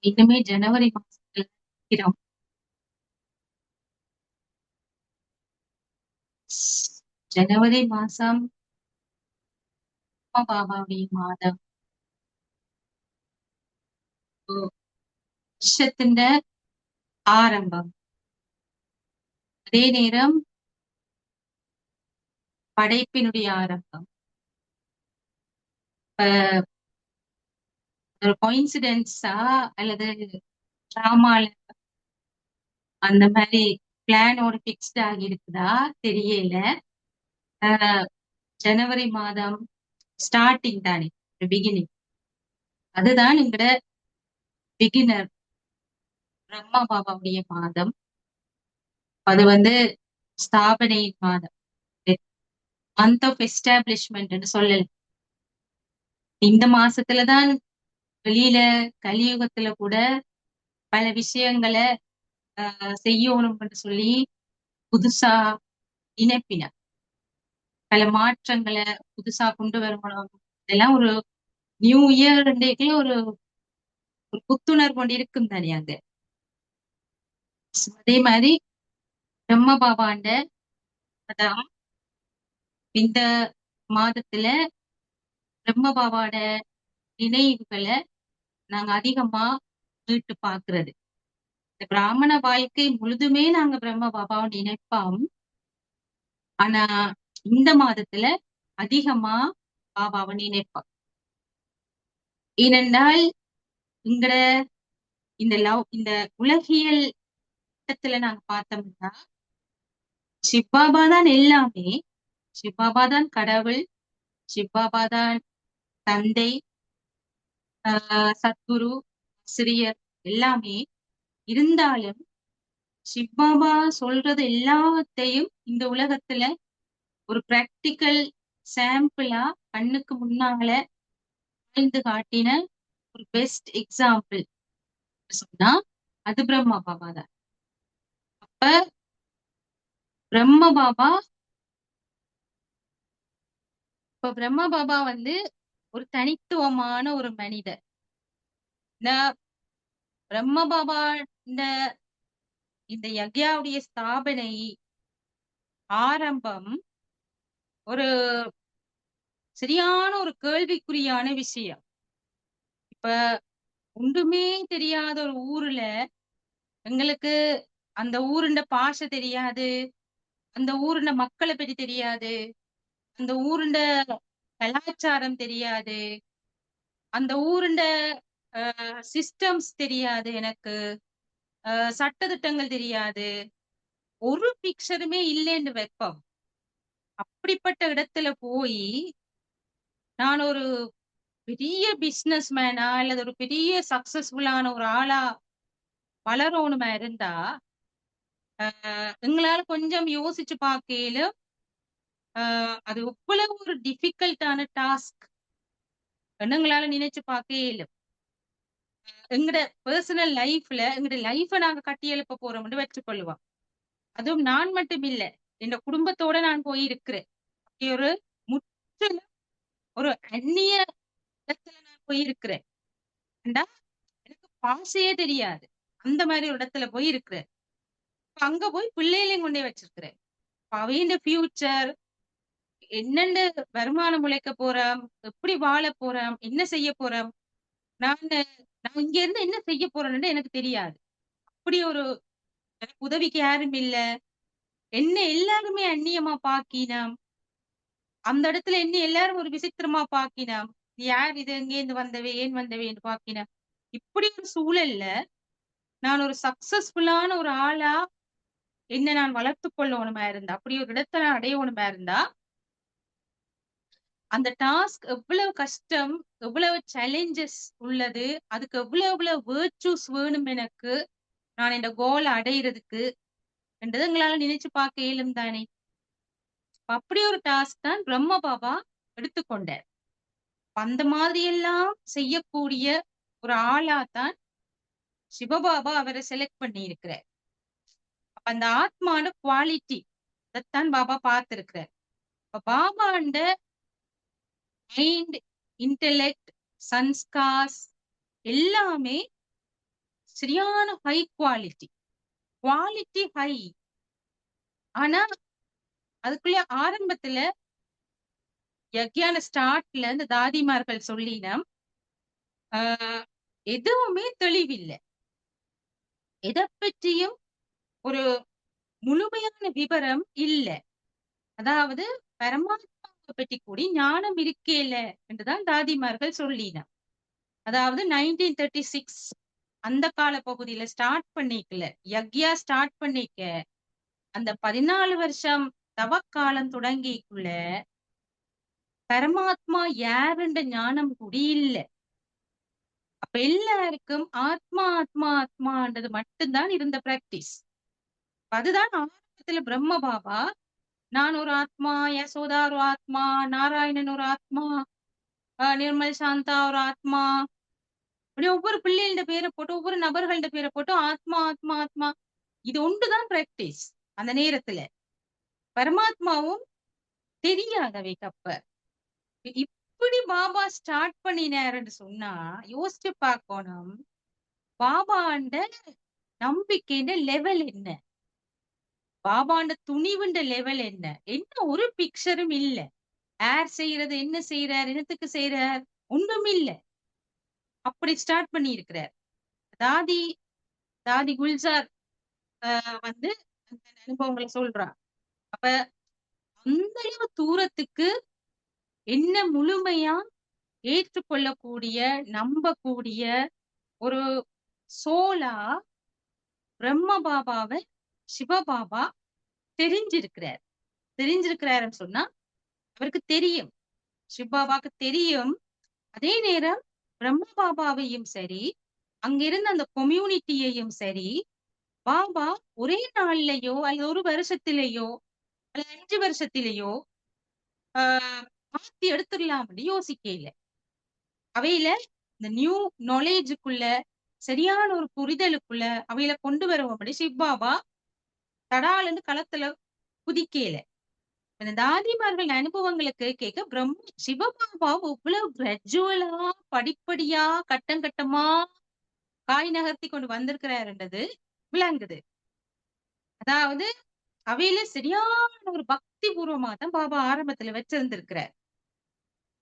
இன்னுமே ஜனவரி மாசத்துல இருக்கிறோம். ஜனவரி மாசம் பாபாவுடைய மாதம். வருஷத்தின் ஆரம்பம். அதே நேரம் படைப்பினுடைய ஆரம்பம். இப்ப ஒரு கோயின்சிடென்ஸா அல்லது டிராமால அந்த மாதிரி பிளானோட பிக்ஸ்ட் ஆகி இருக்குதா தெரியல. ஜனவரி மாதம் ஸ்டார்டிங் தானே, பிகினிங். அதுதான் எங்கட பிகினர் பிரம்மா பாபாவுடைய மாதம். அது ஸ்தாபனை மாதம், மந்த் ஆஃப் எஸ்டாப்ளிஷ்மெண்ட் சொல்லலாம். இந்த மாசத்துலதான் வெளியில கலியுகத்துல கூட பல விஷயங்களை செய்யணும்னு சொல்லி புதுசா இணைப்பினர். பல மாற்றங்களை புதுசா கொண்டு வரணும். இதெல்லாம் ஒரு நியூ இயர் ஒரு ஒரு புத்துணர்வு கொண்டு இருக்கும் தானே அங்க. அதே மாதிரி பிரம்ம பாபாண்ட அதான் இந்த மாதத்துல பிரம்ம பாபாவோட நினைவுகளை நாங்க அதிகமா மீட்டு பாக்குறது. இந்த பிராமண வாழ்க்கை முழுதுமே நாங்க பிரம்ம பாபாவை நினைப்போம். ஆனா இந்த மாதத்துல அதிகமா பாபாவை நினைப்போம். ஏனென்றால் எங்கட இந்த உலகியல் இடத்துல நாங்க பார்த்தோம்னா சிவபாபா தான் எல்லாமே. சிவபாபா தான் கடவுள், சிவபாபா தான் தந்தை, சத்குரு, ஆசிரியர் எல்லாமே. இருந்தாலும் சிவபாபா சொல்றது எல்லாத்தையும் இந்த உலகத்துல ஒரு பிராக்டிக்கல் சாம்பிளா கண்ணுக்கு முன்னால வாழ்ந்து காட்டின ஒரு பெஸ்ட் எக்ஸாம்பிள் சொன்னா அது பிரம்மா பாபா தான். அப்ப பிரம்ம பாபா பிரம்மா பாபா ஒரு தனித்துவமான ஒரு மனிதர். இந்த பிரம்ம பாபா இந்த யக்யாவுடைய ஸ்தாபனை ஆரம்பம் ஒரு சரியான ஒரு கேள்விக்குறியான விஷயம். இப்ப ஒன்றுமே தெரியாத ஒரு ஊர்ல எங்களுக்கு அந்த ஊருண்ட பாஷை தெரியாது, அந்த ஊருண்ட மக்களை பற்றி தெரியாது, அந்த ஊருண்ட கலாச்சாரம் தெரியாது, அந்த ஊருண்ட சிஸ்டம்ஸ் தெரியாது, எனக்கு சட்டதிட்டங்கள் தெரியாது, ஒரு பிக்சருமே இல்லைன்னு வைப்போம். அப்படிப்பட்ட இடத்துல போய் நான் ஒரு பெரிய பிசினஸ் மேனா அல்லது ஒரு பெரிய சக்சஸ்ஃபுல்லான ஒரு ஆளா வளரணுமா இருந்தா எங்களால கொஞ்சம் யோசிச்சு பார்க்கையிலும் அது எவ்வளவு ஒரு டிஃபிகல்ட்டான டாஸ்க் எங்களால நினைச்சு பார்க்கையிலும். எங்கட பர்சனல் லைஃப்ல எங்கட லைஃப நாங்க கட்டி எழுப்ப போறோம்னு வச்சுக்கொள்ளுவோம். அதுவும் நான் மட்டும் இல்ல, என் குடும்பத்தோட நான் போயிருக்கிறேன். ஒரு முற்றிலும் ஒரு அந்நிய இடத்துல நான் போயிருக்கிறேன். எனக்கு பாஷையே தெரியாது, அந்த மாதிரி ஒரு இடத்துல போய் இருக்கிறேன். அங்க போய் பிள்ளைகளையும் கொண்டே வச்சிருக்கிறேன். அவையின் ஃபியூச்சர் என்னென்ன வருமானம் உழைக்க போறோம், எப்படி வாழ போறோம், என்ன செய்ய போறோம், நான் நான் இங்க இருந்து என்ன செய்ய போறேன்னு எனக்கு தெரியாது. அப்படி ஒரு எனக்கு உதவிக்கு யாரும் இல்ல. என்ன எல்லாருமே அந்நியமா பாக்கினோம். அந்த இடத்துல என்ன எல்லாரும் ஒரு விசித்திரமா பாக்கினோம். யார் இது, எங்க இருந்து வந்தவே, ஏன் வந்தவேன்னு பாக்கினோம். இப்படி ஒரு சூழல்ல நான் ஒரு சக்சஸ்ஃபுல்லான ஒரு ஆளா என்ன நான் வளர்த்துக் கொள்ளணுமா இருந்தா, அப்படி ஒரு இடத்தை நான் அடையணுமா இருந்தா, அந்த டாஸ்க் எவ்வளவு கஷ்டம், எவ்வளவு சேலஞ்சஸ் உள்ளது, அதுக்கு எவ்வளவு வேர்ச்சூஸ் வேணும் எனக்கு, நான் இந்த கோல் அடையிறதுக்கு என்றது எங்களால நினைச்சு பார்க்க இயலும் தானே. அப்படி ஒரு டாஸ்க் தான் பிரம்ம பாபா எடுத்துக்கொண்டார். அந்த மாதிரி எல்லாம் செய்யக்கூடிய ஒரு ஆளாத்தான் சிவபாபா அவரை செலக்ட் பண்ணி இருக்கிறார். அப்ப அந்த ஆத்மான குவாலிட்டி அதைத்தான் பாபா பார்த்திருக்கிறார். இப்ப பாபாண்ட மைண்ட், இன்டெலெக்ட், சன்ஸ்காஸ் எல்லாமே சரியான ஹை குவாலிட்டி. Quality high. ஆனா, அதுக்குள்ள ஆரம்பத்துல யக்ஞான ஸ்டார்ட்ல இந்த தாதிமார்கள் சொல்லினம், ஆ எதுவுமே தெளிவில்ல. எதப் பற்றியும் ஒரு முழுமையான விவரம் இல்ல. அதாவது பரமாத்மாவ பற்றி கூடி ஞானம் இருக்கேல என்றுதான் தாதிமார்கள் சொல்லின. அதாவது 1936 அந்த கால பகுதியில ஸ்டார்ட் பண்ணிக்கல. யக்யா ஸ்டார்ட் பண்ணிக்க அந்த 14 வருஷம் தவக்காலம் தொடங்கிக்குள்ள பரமாத்மா யாருன்ற ஞானம் கூடி இல்ல. அப்ப எல்லாருக்கும் ஆத்மா ஆத்மா ஆத்மான்றது மட்டும்தான் இருந்த பிராக்டிஸ். அதுதான் ஆரம்பத்துல பிரம்ம பாபா நான் ஒரு ஆத்மா, யசோதா ஒரு ஆத்மா, நாராயணன் ஒரு ஆத்மா, நிர்மல் சாந்தா ஒரு ஆத்மா, இப்படி ஒவ்வொரு பிள்ளைகளோட பேரை போட்டு ஒவ்வொரு நபர்களோட பேரை போட்டு ஆத்மா ஆத்மா ஆத்மா இது ஒன்றுதான் பிராக்டிஸ். அந்த நேரத்துல பரமாத்மாவும் தெரியாதவை அப்ப. இப்படி பாபா ஸ்டார்ட் பண்ணினாருன்னு சொன்னா யோசிச்சு பார்க்கணும். பாபாண்ட நம்பிக்கைன்ற லெவல் என்ன, பாபாண்ட துணிவுண்ட லெவல் என்ன, என்ன ஒரு பிக்சரும் இல்ல. யார் செய்யறது, என்ன செய்யறார், என்னத்துக்கு செய்யறார், ஒன்றும் இல்ல. அப்படி ஸ்டார்ட் பண்ணி இருக்கிறார். தாதி தாதி குல்சார் வந்து அந்த அனுபவங்களை சொல்றா. அப்ப அந்த அளவு தூரத்துக்கு என்ன முழுமையா ஏற்றுக்கொள்ளக்கூடிய நம்பக்கூடிய ஒரு சோலா பிரம்ம பாபாவை சிவபாபா தெரிஞ்சிருக்கிறார். தெரிஞ்சிருக்கிறாருன்னு சொன்னா அவருக்கு தெரியும், சிவபாபாக்கு தெரியும். அதே நேரம் பிரம்ம பாபாவையும் சரி, அங்கிருந்த அந்த கம்யூனிட்டியையும் சரி, பாபா ஒரே நாள்லயோ அல்லது ஒரு வருஷத்திலேயோ அல்லது 5 வருஷத்திலேயோ ஆஹ் மாத்தி எடுத்துடலாம்னு யோசிக்கல. அவையில இந்த நியூ நாலேஜுக்குள்ள சரியான ஒரு புரிதலுக்குள்ள அவையில கொண்டு வருவோம் சிவபாபா தடாலன்னு களத்துல குதிக்கல. இந்த தாதிமார்கள் அனுபவங்களுக்கு கேட்க சிவபாபா இவ்வளவு கிராஜுவலா படிப்படியா கட்டம் கட்டமா காய் நகர்த்தி கொண்டு வந்திருக்கிறாருன்றது விளங்குது. அதாவது அவையில சரியான ஒரு பக்தி பூர்வமா தான் பாபா ஆரம்பத்துல வச்சிருந்திருக்கிறார்.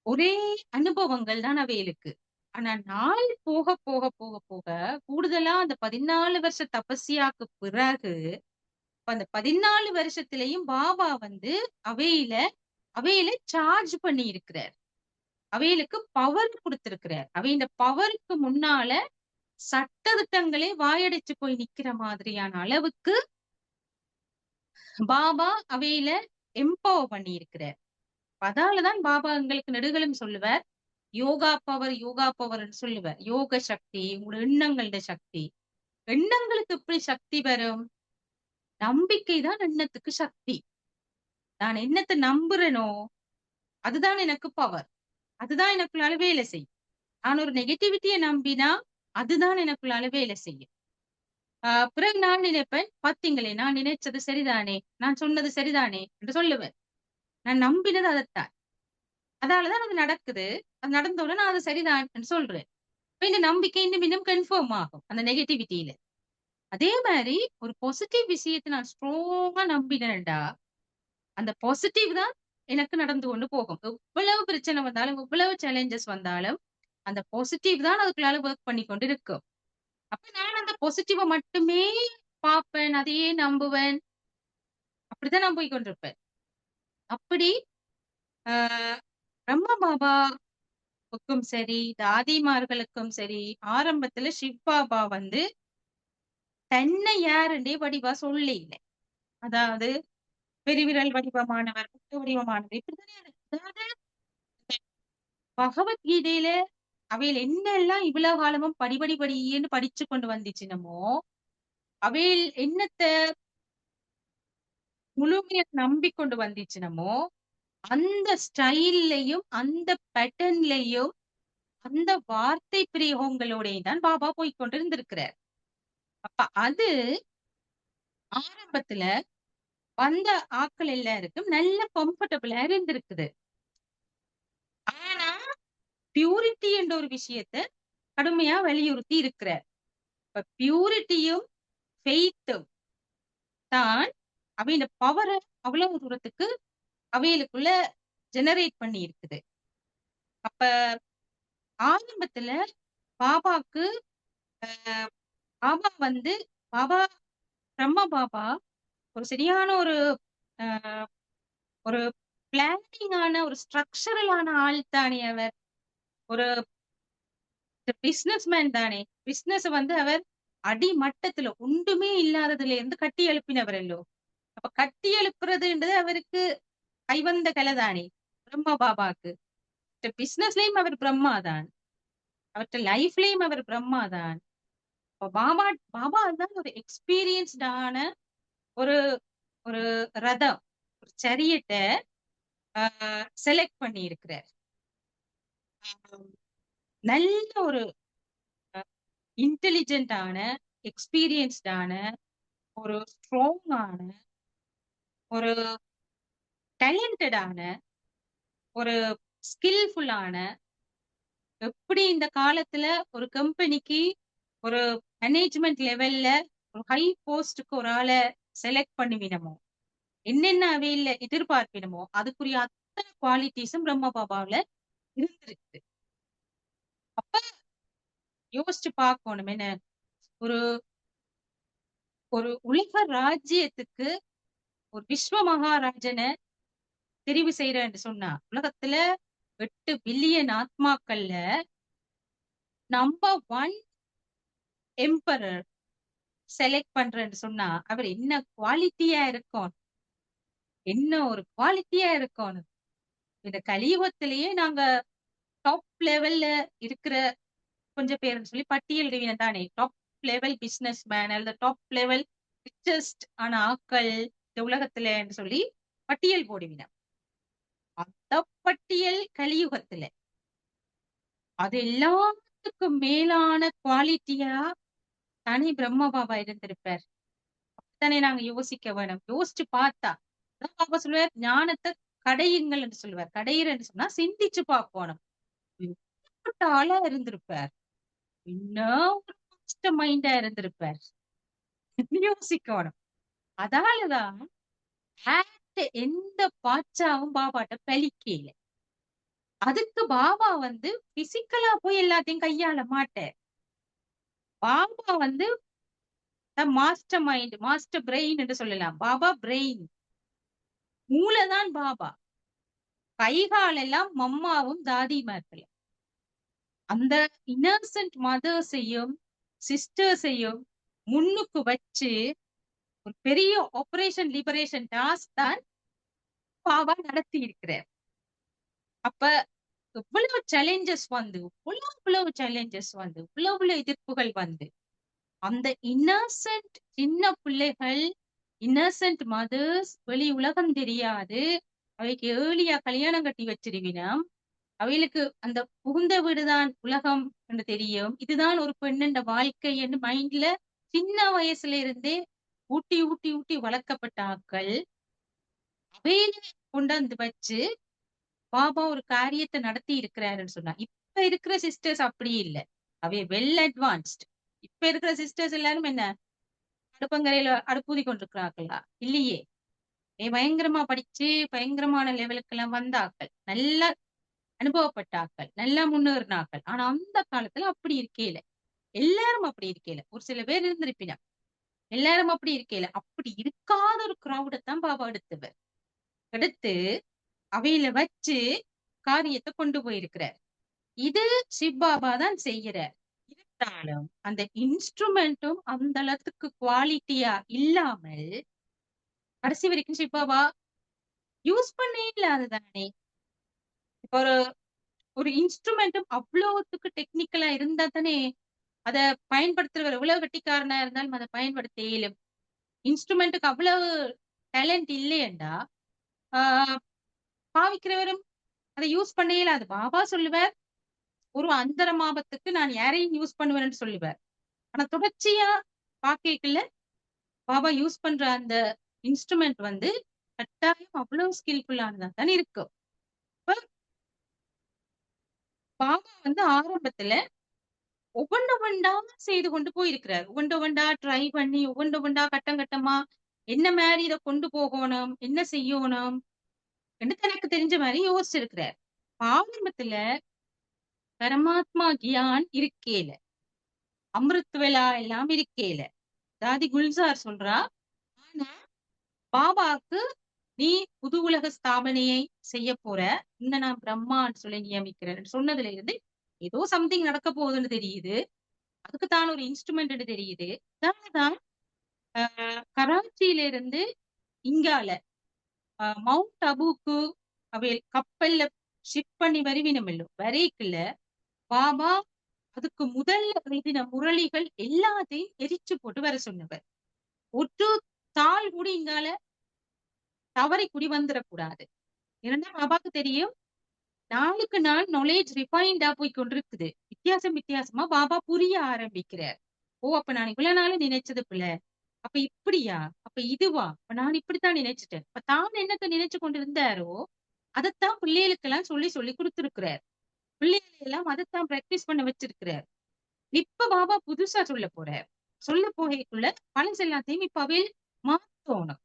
ஒரே அனுபவங்கள் தான் அவைகளுக்கு. ஆனா நாள் போக போக போக போக கூடுதலா அந்த 14 வருஷ தபஸ்யாக்கு பிறகு அந்த 14 வருஷத்திலையும் பாபா வந்து அவையில அவையில சார்ஜ் பண்ணி இருக்கிறார். அவைகளுக்கு பவர் கொடுத்திருக்கிறார். அவை இந்த பவருக்கு முன்னால சட்டதிட்டங்களே வாயடைச்சு போய் நிக்கிற மாதிரியான அளவுக்கு பாபா அவையில எம்பவர் பண்ணி இருக்கிறார். அதாலதான் பாபா எங்களுக்கு நெடுகளும் சொல்லுவார், யோகா பவர்ன்னு சொல்லுவார். யோக சக்தி, உங்களோட எண்ணங்களோட சக்தி. எண்ணங்களுக்கு எப்படி சக்தி வரும்? நம்பிக்கை தான் எண்ணத்துக்கு சக்தி. நான் என்னத்தை நம்புறேனோ அதுதான் எனக்கு பவர். அதுதான் எனக்குள்ளால வேலை செய்யும். நான் ஒரு நெகட்டிவிட்டியை நம்பினா அதுதான் எனக்குள்ளால வேலை செய்யும். பிறகு நான் நினைப்பேன், பாத்தீங்களே நான் நினைச்சது சரிதானே, நான் சொன்னது சரிதானே என்று சொல்லுவேன். நான் நம்பினது அதைத்தான். அதாலதான் அது நடக்குது. அது நடந்தோட நான் அது சரிதான் சொல்றேன். இந்த நம்பிக்கை இன்னும் இன்னும் கன்ஃபார்ம் ஆகும் அந்த நெகட்டிவிட்டியில. அதே மாதிரி ஒரு பாசிட்டிவ் விஷயத்தை நான் ஸ்ட்ராங்கா நம்பினேன்டா அந்த பாசிட்டிவ் தான் எனக்கு நடந்து கொண்டு போகும். எவ்வளவு பிரச்சனை வந்தாலும் எவ்வளவு சேலஞ்சஸ் வந்தாலும் அந்த பாசிட்டிவ் தான் அதுக்குள்ளால ஒர்க் பண்ணி கொண்டு இருக்கும். அப்ப நான் அந்த பாசிட்டிவ மட்டுமே பார்ப்பேன், அதையே நம்புவேன். அப்படித்தான் நான் போய் கொண்டிருப்பேன். அப்படி ஆஹ் பிரம்ம பாபாவுக்கும் சரி, தாதிமார்களுக்கும் சரி, ஆரம்பத்துல சிவ் பாபா வந்து தன்னை யாருன்றே வடிவா சொல்ல இல்லை. அதாவது பெருவிரல் வடிவமானவர், முத்து வடிவமானவர் இப்படித்தானே அதாவது பகவத்கீதையில அவையில் என்னெல்லாம் இவ்வளவு காலமும் படின்னு படிச்சு கொண்டு வந்துச்சுனமோ அவையில் என்னத்தை முழுமையா நம்பிக்கொண்டு வந்துச்சுனமோ அந்த ஸ்டைல்லையும் அந்த பேட்டர்ன்லயும் அந்த வார்த்தை பிரயோகங்களோடையும் தான் பாபா போய்கொண்டிருந்திருக்கிறார். அப்ப அது ஆரம்பத்துல வந்த ஆட்கள் எல்லாருக்கும் நல்ல கம்ஃபர்டபுளா இருந்திருக்குது. ஆனா பியூரிட்டி என்ற ஒரு விஷயத்த கடுமையா வலியுறுத்தி இருக்கிறார். அப்ப பியூரிட்டியும் ஃபெய்த்தும் தான் அவையோட பவரை அவ்வளவு தூரத்துக்கு அவைகளுக்குள்ள ஜெனரேட் பண்ணி இருக்குது. அப்ப ஆரம்பத்துல பாபாக்கு பாபா வந்து பாபா பிரம்மா பாபா ஒரு சரியான ஒரு ஒரு பிளானிங்கான ஒரு ஸ்ட்ரக்சரலான ஆள் தானே அவர். ஒரு பிசினஸ் மேன் தானே. பிசினஸ் வந்து அவர் அடிமட்டத்துல ஒன்றுமே இல்லாததுல இருந்து கட்டி எழுப்பினவர் அல்லோ. அப்ப கட்டி எழுப்புறதுன்றது அவருக்கு கைவந்த கலை தானே பிரம்மா பாபாக்கு. பிசினஸ்லயும் அவர் பிரம்மா தான், அவர்கிட்ட லைஃப்லயும் அவர் பிரம்மா தான். பாபா பாபா தான் ஒரு எக்ஸ்பீரியன்ஸ்டான ஒரு ஒரு ரதம், ஒரு சரியட்டை செலக்ட் பண்ணி இருக்கிறார். நல்ல ஒரு இன்டெலிஜென்டான எக்ஸ்பீரியன்ஸ்டான ஒரு ஸ்ட்ராங்கான ஒரு டேலண்டடான ஒரு ஸ்கில்ஃபுல்லான, எப்படி இந்த காலத்துல ஒரு கம்பெனிக்கு ஒரு மேனேஜ்மெண்ட் லெவல்ல ஒரு ஹை போஸ்டுக்கு ஒரு ஆளை செலக்ட் பண்ணுவினமோ, என்னென்ன அவையில எதிர்பார்ப்பினமோ அதுக்குரிய அத்தனை குவாலிட்டிஸும் பிரம்ம பாபாவில இருந்திருக்கு. அப்ப யோசிச்சு பார்க்கணும் என்ன, ஒரு ஒரு உலக ராஜ்யத்துக்கு ஒரு விஸ்வ மகாராஜனை தெரிவு செய்யறேன்னு சொன்னா, உலகத்துல 8 பில்லியன் ஆத்மாக்கள்ல நம்பர் 1 எம்பரர் செலக்ட் பண்றேன்னு சொன்னா அவர் என்ன குவாலிட்டியா இருக்கும், என்ன ஒரு குவாலிட்டியா இருக்கும். இந்த கலியுகத்திலேயே நாங்க டாப் லெவல்ல இருக்கிற கொஞ்சம் பேருன்னு சொல்லி பட்டியலிடுவீங்க தானே. டாப் லெவல் பிசினஸ் மேன் அல்லது டாப் லெவல் ரிச்சஸ்ட் ஆன ஆக்கள் இந்த உலகத்துல சொல்லி பட்டியல் போடுவீங்க. அந்த பட்டியல் கலியுகத்துல அது எல்லாத்துக்கும் மேலான குவாலிட்டியா தனி பிரம்ம பாபா இருந்திருப்பார். அப்படித்தானே நாங்க யோசிக்க வேணும். யோசிச்சு பார்த்தா பாபா சொல்லுவார், ஞானத்தை கடையுங்கள் என்று சொல்லுவார். கடையிற என்று சொன்னா சிந்திச்சு பார்க்கணும். எப்பட்ட ஆளா இருந்திருப்பார், இன்னும் ஒரு மாஸ்டர் மைண்டா இருந்திருப்பார். யோசிக்கணும். அதாலதான் எந்த பாச்சாவும் பாபாட்ட பலிக்கல. அதுக்கு பாபா வந்து பிசிக்கலா போய் எல்லாத்தையும் கையாள மாட்டார். பாபா வந்து மாஸ்டர் மைண்ட், மாஸ்டர் பிரெயின் என்று சொல்லலாம். பாபா பிரெயின், மூளைதான் பாபா. கைகால் எல்லாம் மம்மாவும் தாதிமார்கள். அந்த இன்னசென்ட் மதர்ஸையும் சிஸ்டர்ஸையும் முன்னுக்கு வச்சு ஒரு பெரிய ஆபரேஷன் லிபரேஷன் டாஸ்க் தான் பாபா நடத்தி இருக்கிறார். அப்ப இவ்வளவு சேலஞ்சஸ் வந்து, இவ்வளவு சேலஞ்சஸ் வந்து, இவ்வளவு எதிர்ப்புகள் வந்து, அந்த இன்னசென்ட் சின்ன பிள்ளைகள், இன்னசென்ட் மதர்ஸ், வெளி உலகம் தெரியாது, அவைக்கு ஏர்லியா கல்யாணம் கட்டி வச்சிருவினா, அவைகளுக்கு அந்த புகுந்த வீடுதான் உலகம் என்று தெரியும், இதுதான் ஒரு பெண்ணென்ற வாழ்க்கை என்று மைண்ட்ல சின்ன வயசுல இருந்தே ஊட்டி ஊட்டி ஊட்டி வளர்க்கப்பட்ட ஆக்கள் அவையில கொண்டாந்து வச்சு பாபா ஒரு காரியத்தை நடத்தி இருக்கிறாருன்னு சொன்னா. இப்ப இருக்கிற சிஸ்டர்ஸ் அப்படி இல்லை, அவை வெல் அட்வான்ஸ்ட். இப்ப இருக்கிற சிஸ்டர்ஸ் எல்லாரும் என்ன அடுப்பங்கரையில அடுப்பூதி கொண்டிருக்கிறார்களா? இல்லையே. பயங்கரமா படிச்சு பயங்கரமான லெவலுக்கு எல்லாம் வந்தாக்கள், நல்ல அனுபவப்பட்டாக்கள், நல்லா முன்னேறினாக்கள். ஆனா அந்த காலத்துல அப்படி இருக்கேல, எல்லாரும் அப்படி இருக்கேல. ஒரு சில பேர் இருந்திருப்பினா, எல்லாரும் அப்படி இருக்கேல. அப்படி இருக்காத ஒரு கிரௌடத்தான் பாபா எடுத்தவர். எடுத்து அவையில வச்சு காரியத்தை கொண்டு போயிருக்கிறார். இது சிவபாபா தான் செய்யறார். இருந்தாலும் அந்த இன்ஸ்ட்ருமெண்ட்டும் அந்த அளவுக்கு குவாலிட்டியா இல்லாமல் கடைசி வரைக்கும் சிவபாபா யூஸ் பண்ணே இல்லாததானே. இப்ப ஒரு ஒரு இன்ஸ்ட்ருமெண்ட்டும் அவ்வளவுக்கு டெக்னிக்கலா இருந்தா தானே அதை பயன்படுத்துறவர் எவ்வளவு கட்டிக்காரனா இருந்தாலும் அதை பயன்படுத்த இயலும். இன்ஸ்ட்ருமெண்ட்டுக்கு அவ்வளவு டேலண்ட் இல்லையண்டா பாவிக்கிறவரும் அதை யூஸ் பண்ண இயலாது. பாபா சொல்லுவார், ஒரு அந்தரமாபத்துக்கு நான் யாரையும் யூஸ் பண்ணுவேன்னு சொல்லுவார். ஆனா தொடர்ச்சியா பாக்கல பாபா யூஸ் பண்ற அந்த இன்ஸ்ட்ருமெண்ட் வந்து கட்டாயம் அவ்வளவு ஸ்கில்ஃபுல்லானதா தான் இருக்கும். பாபா வந்து ஆரம்பத்துல ஒவ்வொண்டா செய்து கொண்டு போயிருக்கிறார். ஒவ்வொண்டா ட்ரை பண்ணி, ஒவ்வொண்டா கட்டம் கட்டமா என்ன மாரி இத கொண்டு போகோணும், என்ன செய்யோணும் என்று தனக்கு தெரிஞ்ச மாரி யோசிச்சிருக்கிறார். ஆரம்பத்துல பரமாத்மா கியான் இருக்கேல. அமிர்த் வேலா எல்லாம் இருக்கேல. தாதி குல்சார் சொல்றா, ஆனா பாபாக்கு நீ புது உலக ஸ்தாபனையை செய்ய போற. இன்ன நான் பிரம்மான்னு சொல்லி நியமிக்கிறேன் சொன்னதுல இருந்து ஏதோ சம்திங் நடக்க போகுதுன்னு தெரியுது. அதுக்கு தான் ஒரு இன்ஸ்ட்ருமெண்ட் தெரியுது. அதனாலதான் கராச்சியில இருந்து இங்கால மவுண்ட் அபுக்கு அவையில் கப்பல்ல ஷிப் பண்ணி வருவினமில்லோ வரைக்குள்ள பாபா அதுக்கு முதல்ல எழுதின முரளிகள் எல்லாத்தையும் எரிச்சு போட்டு வர சொன்னவர். ஒரு தாள் கூட இங்கால தவறி குடி வந்துடக்கூடாது. ஏன்னா பாபாக்கு தெரியும் நாளுக்கு நாள் நாலேஜ் ரிஃபைன்டா போய் கொண்டிருக்குது. வித்தியாசமா பாபா புரிய ஆரம்பிக்கிறார். ஓ அப்ப நான் இவ்வளவு நாள் நினைச்சது பிள்ள அப்ப இப்படியா அப்ப இதுவா அப்ப நான் இப்படித்தான் நினைச்சிட்டேன். அப்ப தான் என்னத்த நினைச்சு கொண்டு இருந்தாரோ அதைத்தான் பிள்ளைகளுக்கு எல்லாம் சொல்லி சொல்லி கொடுத்திருக்கிறார். பிள்ளைகளை எல்லாம் அதைத்தான் பிராக்டிஸ் பண்ண வச்சிருக்கிறார். இப்ப பாபா புதுசா சொல்ல போறார். சொல்ல போகைக்குள்ள பழசு எல்லாத்தையும் இப்ப அவையில் மாத்தணும்.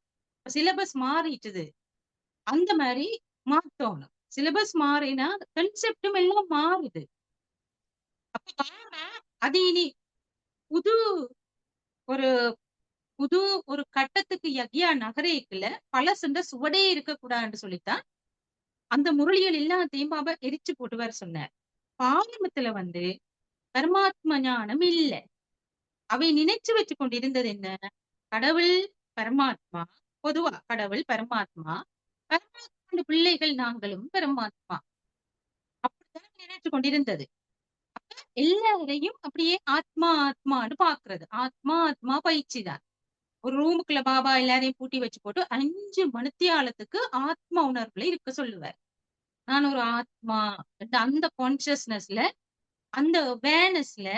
சிலபஸ் மாறிட்டுது. அந்த மாதிரி மாத்தணும். சிலபஸ் மாறினா கன்செப்டும் எல்லாம் மாறுது. அப்ப பாபா அது இனி புது ஒரு புது ஒரு கட்டத்துக்கு யக்யா நகரேக்குல பழசுன்ற சுவடே இருக்கக்கூடாதுன்னு சொல்லித்தான் அந்த முரளிகள் எல்லாத்தையும் பாபா எரிச்சு போட்டு வர சொன்னார். ஆரம்பத்துல பரமாத்ம ஞானம் இல்ல. அவை நினைச்சு வச்சு கொண்டிருந்தது என்ன? கடவுள் பரமாத்மா, பொதுவா கடவுள் பரமாத்மா, பரமாத்மா பிள்ளைகள் நாங்களும் பரமாத்மா அப்படித்தான் நினைச்சு கொண்டிருந்தது. எல்லாரையும் அப்படியே ஆத்மா ஆத்மான்னு பாக்குறது. ஆத்மா ஆத்மா பயிற்சி தான். ஒரு ரூமுக்குள்ள பாபா எல்லாரையும் பூட்டி வச்சு போட்டு 5 மணித்தியாலத்துக்கு ஆத்மா உணர்வுல இருக்க சொல்லுவார். நான் ஒரு ஆத்மா அந்த கான்சியஸ்னஸ்ல அந்த அவேர்னஸ்ல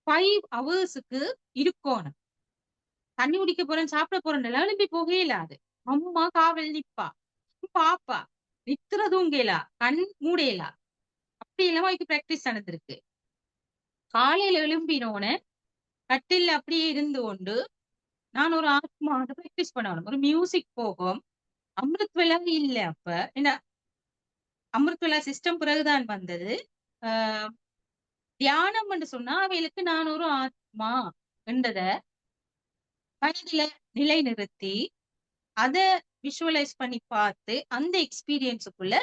5 ஹவர்ஸுக்கு இருக்கணும். தண்ணி குடிக்க போறேன் சாப்பிட போறேன் எழுப்பி போகலாது. அம்மா காவல் நிப்பா பாப்பா நித்திர தூங்கலா கண் மூடேலா அப்படி எல்லாம் அவருக்கு பிராக்டிஸ் நடந்திருக்கு. காலையில எழும்பினோன கட்டில் அப்படியே இருந்து கொண்டு நான் ஒரு ஆத்மா பிராக்டிஸ் பண்ணணும். ஒரு மியூசிக் போகும். அமிர்த் வேலா இல்ல அப்ப என்ன அமிர்த் வேலா சிஸ்டம் பிறகுதான் வந்தது. ஆஹ் தியானம் என்று சொன்னா அவைகளுக்கு நான் ஒரு ஆத்மா என்றத மனதில நிலைநிறுத்தி அத விஷுவலைஸ் பண்ணி பார்த்து அந்த எக்ஸ்பீரியன்ஸுக்குள்ள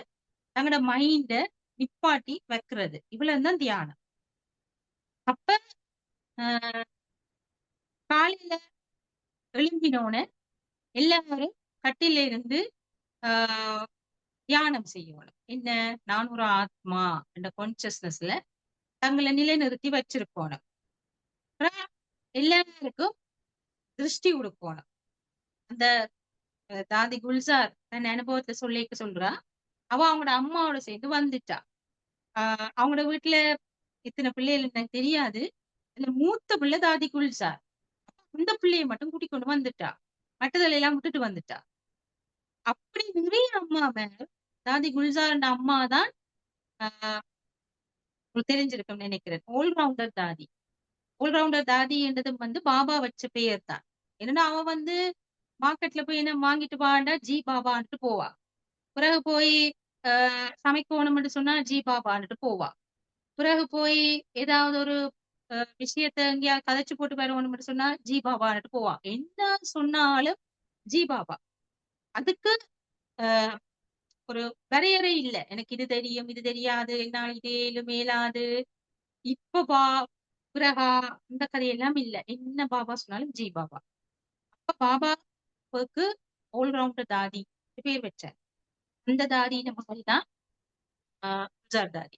தங்களோட மைண்ட நிப்பாட்டி வைக்கிறது. இவ்வளவுதான் தியானம். அப்ப ஆஹ் காலையில எழும்பினோன எல்லாரும் கட்டில இருந்து ஆஹ் தியானம் செய்யணும். என்ன நான் ஒரு ஆத்மா என்ற கான்சியஸ்னஸ்ல தங்களை நிலைநிறுத்தி வச்சிருக்கணும். அப்புறம் எல்லாருக்கும் திருஷ்டி கொடுக்கணும். அந்த தாதி குல்சார் தன் அனுபவத்தை சொல்லிக்க சொல்றா. அவ அவங்களோட அம்மாவோட சேர்ந்து வந்துட்டா. அவங்களோட வீட்டுல இத்தனை பிள்ளைகள் எனக்கு தெரியாது. அதுல மூத்த பிள்ளை தாதி குல்சார். அந்த பிள்ளைய மட்டும் கூட்டிக் கொண்டு வந்துட்டா. மற்றதுல எல்லாம் விட்டுட்டு வந்துட்டா. அப்படி நிறைய அம்மாவை தாதி குல்சார் அம்மா தான் உங்களுக்கு தெரிஞ்சிருக்கும் நினைக்கிறேன். ஆல்ரவுண்டர் தாதி. ஆல்ரவுண்டர் தாதி என்றது பாபா வச்ச பெயர் தான். என்னன்னா அவ மார்க்கெட்ல போய் என்ன வாங்கிட்டு வாண்டா ஜி பாபான்ட்டு போவா. பிறகு போய் சமைக்கணும்னு சொன்னா ஜி பாபான்ட்டு போவா. பிறகு போய் ஏதாவது ஒரு விஷயத்த எங்கேயா கதைச்சு போட்டு வரணும்னு சொன்னா ஜி பாபான்ட்டு போவா. என்ன சொன்னாலும் ஜி பாபா. அதுக்கு ஒரு வரையறை இல்ல. எனக்கு இது தெரியும் இது தெரியாது என்னால் இதேலு மேலாது இப்ப பிறகா இந்த கதையெல்லாம் இல்ல. என்ன பாபா சொன்னாலும் ஜி பாபா. அப்ப பாபாவுக்கு ஆல்ரவுண்டர் தாதி பேர் வச்சார். அந்த தாதியின் மகள் தான் குஜார் தாதி.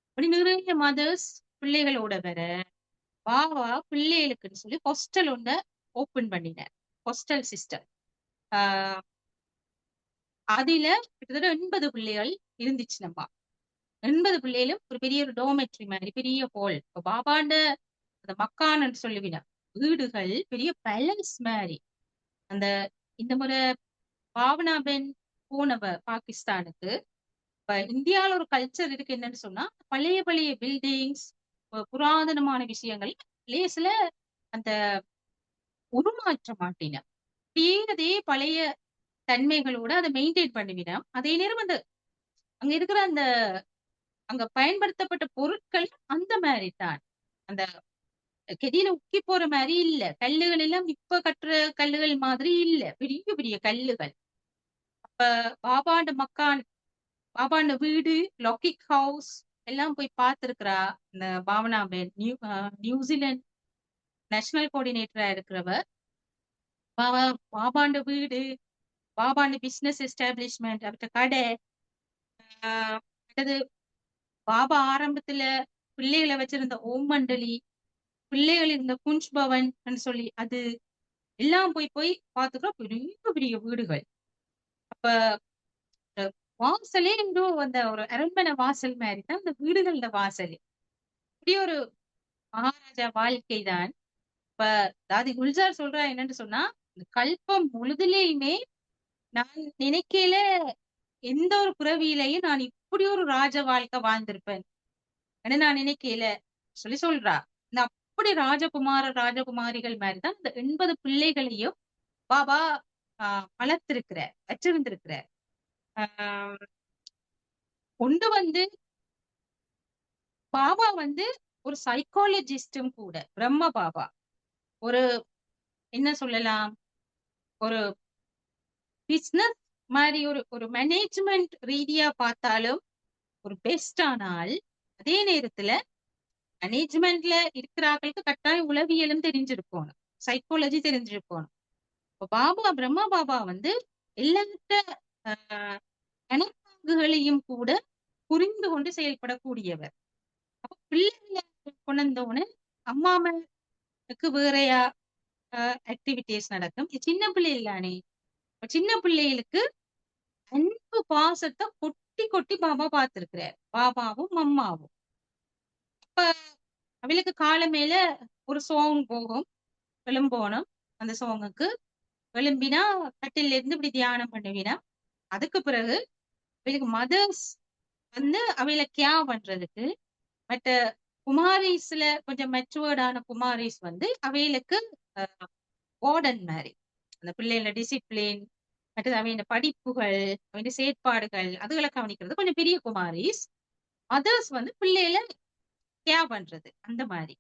அப்படி நிறைய மதர்ஸ் பிள்ளைகளோட வர பாபா பிள்ளைகளுக்குன்னு சொல்லி ஹாஸ்டல் ஒண்ண ஓபன் பண்ணினார். Hostel system. அதுல கிட்டத்தட்ட 80 பிள்ளைகள் இருந்துச்சு. நம்ம 80 பிள்ளைகளும் ஒரு பெரிய ஒரு டோமெட்ரி மாதிரி பெரிய ஹால். இப்ப பாபாண்ட அந்த மக்கான்னு சொல்லுவின வீடுகள் பெரிய பேலன்ஸ் மாதிரி. அந்த இந்த முறை பாவனாபென் போனவ பாகிஸ்தானுக்கு. இப்ப இந்தியாவில ஒரு கல்ச்சர் இருக்கு என்னன்னு சொன்னா பழைய பழைய பில்டிங்ஸ் புராதனமான விஷயங்கள் லேசுல அந்த உருமாற்ற மாட்டின. அப்படியே அதே பழைய தன்மைகளோட அதை மெயின்டைன் பண்ணுவினா. அதே நேரம் அங்க இருக்கிற அங்க பயன்படுத்தப்பட்ட பொருட்கள் அந்த மாதிரி தான். அந்த கெதியில உக்கி போற மாதிரி இல்ல. கல்லுகள் எல்லாம் இப்ப கட்டுற கல்லுகள் மாதிரி இல்ல. பெரிய பெரிய கல்லுகள். அப்ப பாபாண்ட மக்கான், பாபாண்ட வீடு, லாக்கிக் ஹவுஸ் எல்லாம் போய் பார்த்திருக்கிறா. இந்த பாவனாபேன் நியூசிலாந்து நேஷனல் கோஆர்டினேட்டரா இருக்கிறவ. பாபாண்ட வீடு, பாபாண்ட பிசினஸ் எஸ்டாப்ளிஷ்மெண்ட், அவர்கிட்ட கடை, அடுத்தது பாபா ஆரம்பத்துல பிள்ளைகளை வச்சிருந்த ஓம் மண்டலி, பிள்ளைகள் இருந்த குஞ்ச் பவன் சொல்லி அது எல்லாம் போய் போய் பார்த்துக்கிறோம். பெரிய பெரிய வீடுகள். அப்ப வாசலே அந்த ஒரு அரண்மனை வாசல் மாதிரி தான் அந்த வீடுகளோட வாசல். இப்படி ஒரு மகாராஜா வாழ்க்கை தான். இப்ப தாதி குல்ஜார் சொல்றா என்னன்னு சொன்னா, இந்த கல்பம் முழுதிலேயுமே நான் நினைக்கல எந்த ஒரு பிறவியிலையும் நான் இப்படி ஒரு ராஜ வாழ்க்கை வாழ்ந்திருப்பேன் நான் நினைக்கல சொல்றா. இந்த அப்படி ராஜகுமாரிகள் மாதிரிதான் இந்த 80 பிள்ளைகளையும் பாபா வளர்த்திருக்கிற வச்சிருந்திருக்கிற. கொண்டு பாபா ஒரு சைக்காலஜிஸ்டும் கூட. பிரம்ம பாபா ஒரு என்ன சொல்லலாம், ஒரு பிசினஸ் மாதிரி ஒரு மேனேஜ்மெண்ட் ரீதியா பார்த்தாலும் ஒரு பெஸ்ட். ஆனால் அதே நேரத்துல மேனேஜ்மெண்ட்ல இருக்கிறார்களுக்கு கட்டாயம் உளவியலும் தெரிஞ்சிருக்கணும், சைக்காலஜி தெரிஞ்சிருக்கணும். பாபா பிரம்மா பாபா எல்லாத்த கணக்குகளையும் கூட புரிந்து கொண்டு செயல்படக்கூடியவர். அப்ப பிள்ளைகளை கொண்டோன்னு அம்மா அம்மாவுக்கு வேறையா ஆக்டிவிட்டிஸ் நடக்கும். சின்ன பிள்ளை இல்லானே, சின்ன பிள்ளைகளுக்கு அன்பு பாசத்தை கொட்டி கொட்டி பாபா பார்த்திருக்கிறார், பாபாவும் அம்மாவும். அப்ப அவளுக்கு கால மேல ஒரு சாங் போகும், விளம்போனம். அந்த சாங்குக்கு விளம்பினா கட்டில இருந்து இப்படி தியானம் பண்ணுவினா. அதுக்கு பிறகு அவளுக்கு மதர்ஸ் அவையில கேர் பண்றதுக்கு மற்ற குமாரிஸ்ல கொஞ்சம் மெச்சுவர்டான குமாரிஸ் அவைகளுக்கு வார்டன் மாதிரி அந்த பிள்ளைகள டிசிப்ளின் மற்றது அவையின் படிப்புகள் அவையின் செயற்பாடுகள் அதுகளை கவனிக்கிறது கொஞ்சம் பெரிய குமாரிஸ். அதர்ஸ் பிள்ளைகளை கேர் பண்றது அந்த மாதிரி.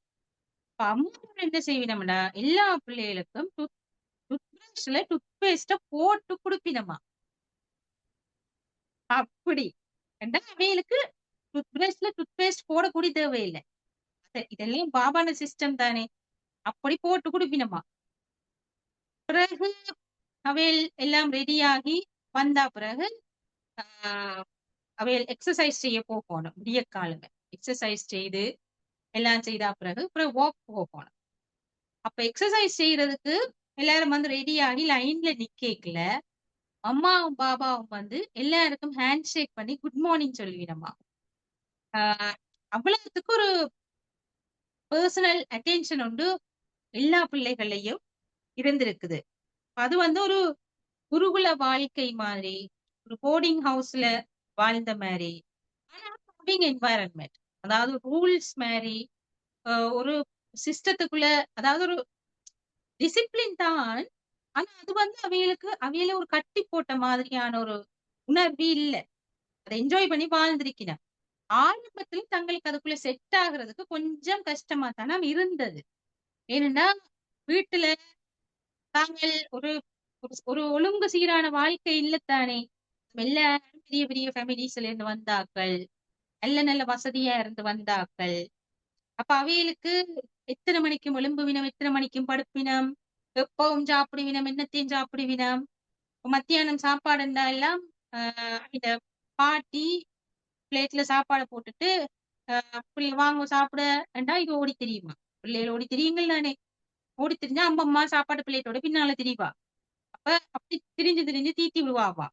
இப்ப அம்மா என்ன செய்வினோம்னா எல்லா பிள்ளைகளுக்கும் டூத்பிரஷ்ல டூத்பேஸ்ட போட்டு குடுப்பினமா. அப்படி அவைகளுக்கு டூத்பிரஷ்ல டூத்பேஸ்ட் போடக்கூடிய தேவையில்லை. இதெல்லாம் பாபான சிஸ்டம் தானே, அப்படி போட்டு குடுப்பினமா. பிறகு அவையில் எல்லாம் ரெடியாகி வந்தா பிறகு அவையில் எக்ஸசைஸ் செய்ய போகணும். விடிய காலமே எக்ஸசைஸ் செய்து எல்லாம் செய்தா பிறகு வாக் போகணும். அப்ப எக்ஸசைஸ் செய்யறதுக்கு எல்லாரும் ரெடியாகி லைன்ல நிக்கல. அம்மாவும் பாபாவும் எல்லாருக்கும் ஹேண்ட் ஷேக் பண்ணி குட் மார்னிங் சொல்லுவீனம்மா. அவ்வளவுக்கு ஒரு பர்சனல் அட்டென்ஷன் உண்டு எல்லா பிள்ளைகளையும் இருந்திருக்குது. அது ஒரு குருகுல வாழ்க்கை மாதிரி, ஒரு போர்டிங் ஹவுஸ்ல வாழ்ந்த மாதிரி, என்வாயரன்மெண்ட், அதாவது ரூல்ஸ் மாதிரி ஒரு சிஸ்டத்துக்குள்ள, அதாவது ஒரு டிசிப்ளின் தான். ஆனா அது அவையில ஒரு கட்டி போட்ட மாதிரியான ஒரு உணர்வு இல்ல. அதை என்ஜாய் பண்ணி வாழ்ந்திருக்கிறேன். ஆரம்பத்துல தங்களுக்கு அதுக்குள்ள செட் ஆகுறதுக்கு கொஞ்சம் கஷ்டமா தானே இருந்தது. ஏன்னா வீட்டுல தாங்கள் ஒரு ஒரு ஒழுங்கு சீரான வாழ்க்கை இல்லத்தானே. எல்லாரும் பெரிய பெரிய ஃபேமிலிஸ்ல இருந்து வந்தாக்கள், நல்ல நல்ல வசதியா இருந்து வந்தாக்கள். அப்ப அவைகளுக்கு எத்தனை மணிக்கும் எழும்புவினம், எத்தனை மணிக்கும் படுப்பினம், எப்பவும் சாப்பிடுவினம், என்னத்தையும் சாப்பிடுவினம். மத்தியானம் சாப்பாடு இருந்தா எல்லாம் இந்த பாட்டி பிளேட்ல சாப்பாடை போட்டுட்டு வாங்க சாப்பிட வேண்டா இது ஓடி தெரியுமா, பிள்ளைகள் ஓடி தெரியுங்கள் தானே. ஓடி தெரிஞ்சா அம்மா சாப்பாடு பிளேட்டோட பின்னால திரிவா. அப்ப அப்படி திரிஞ்சு திரிஞ்சு தீத்தி விடுவாவா.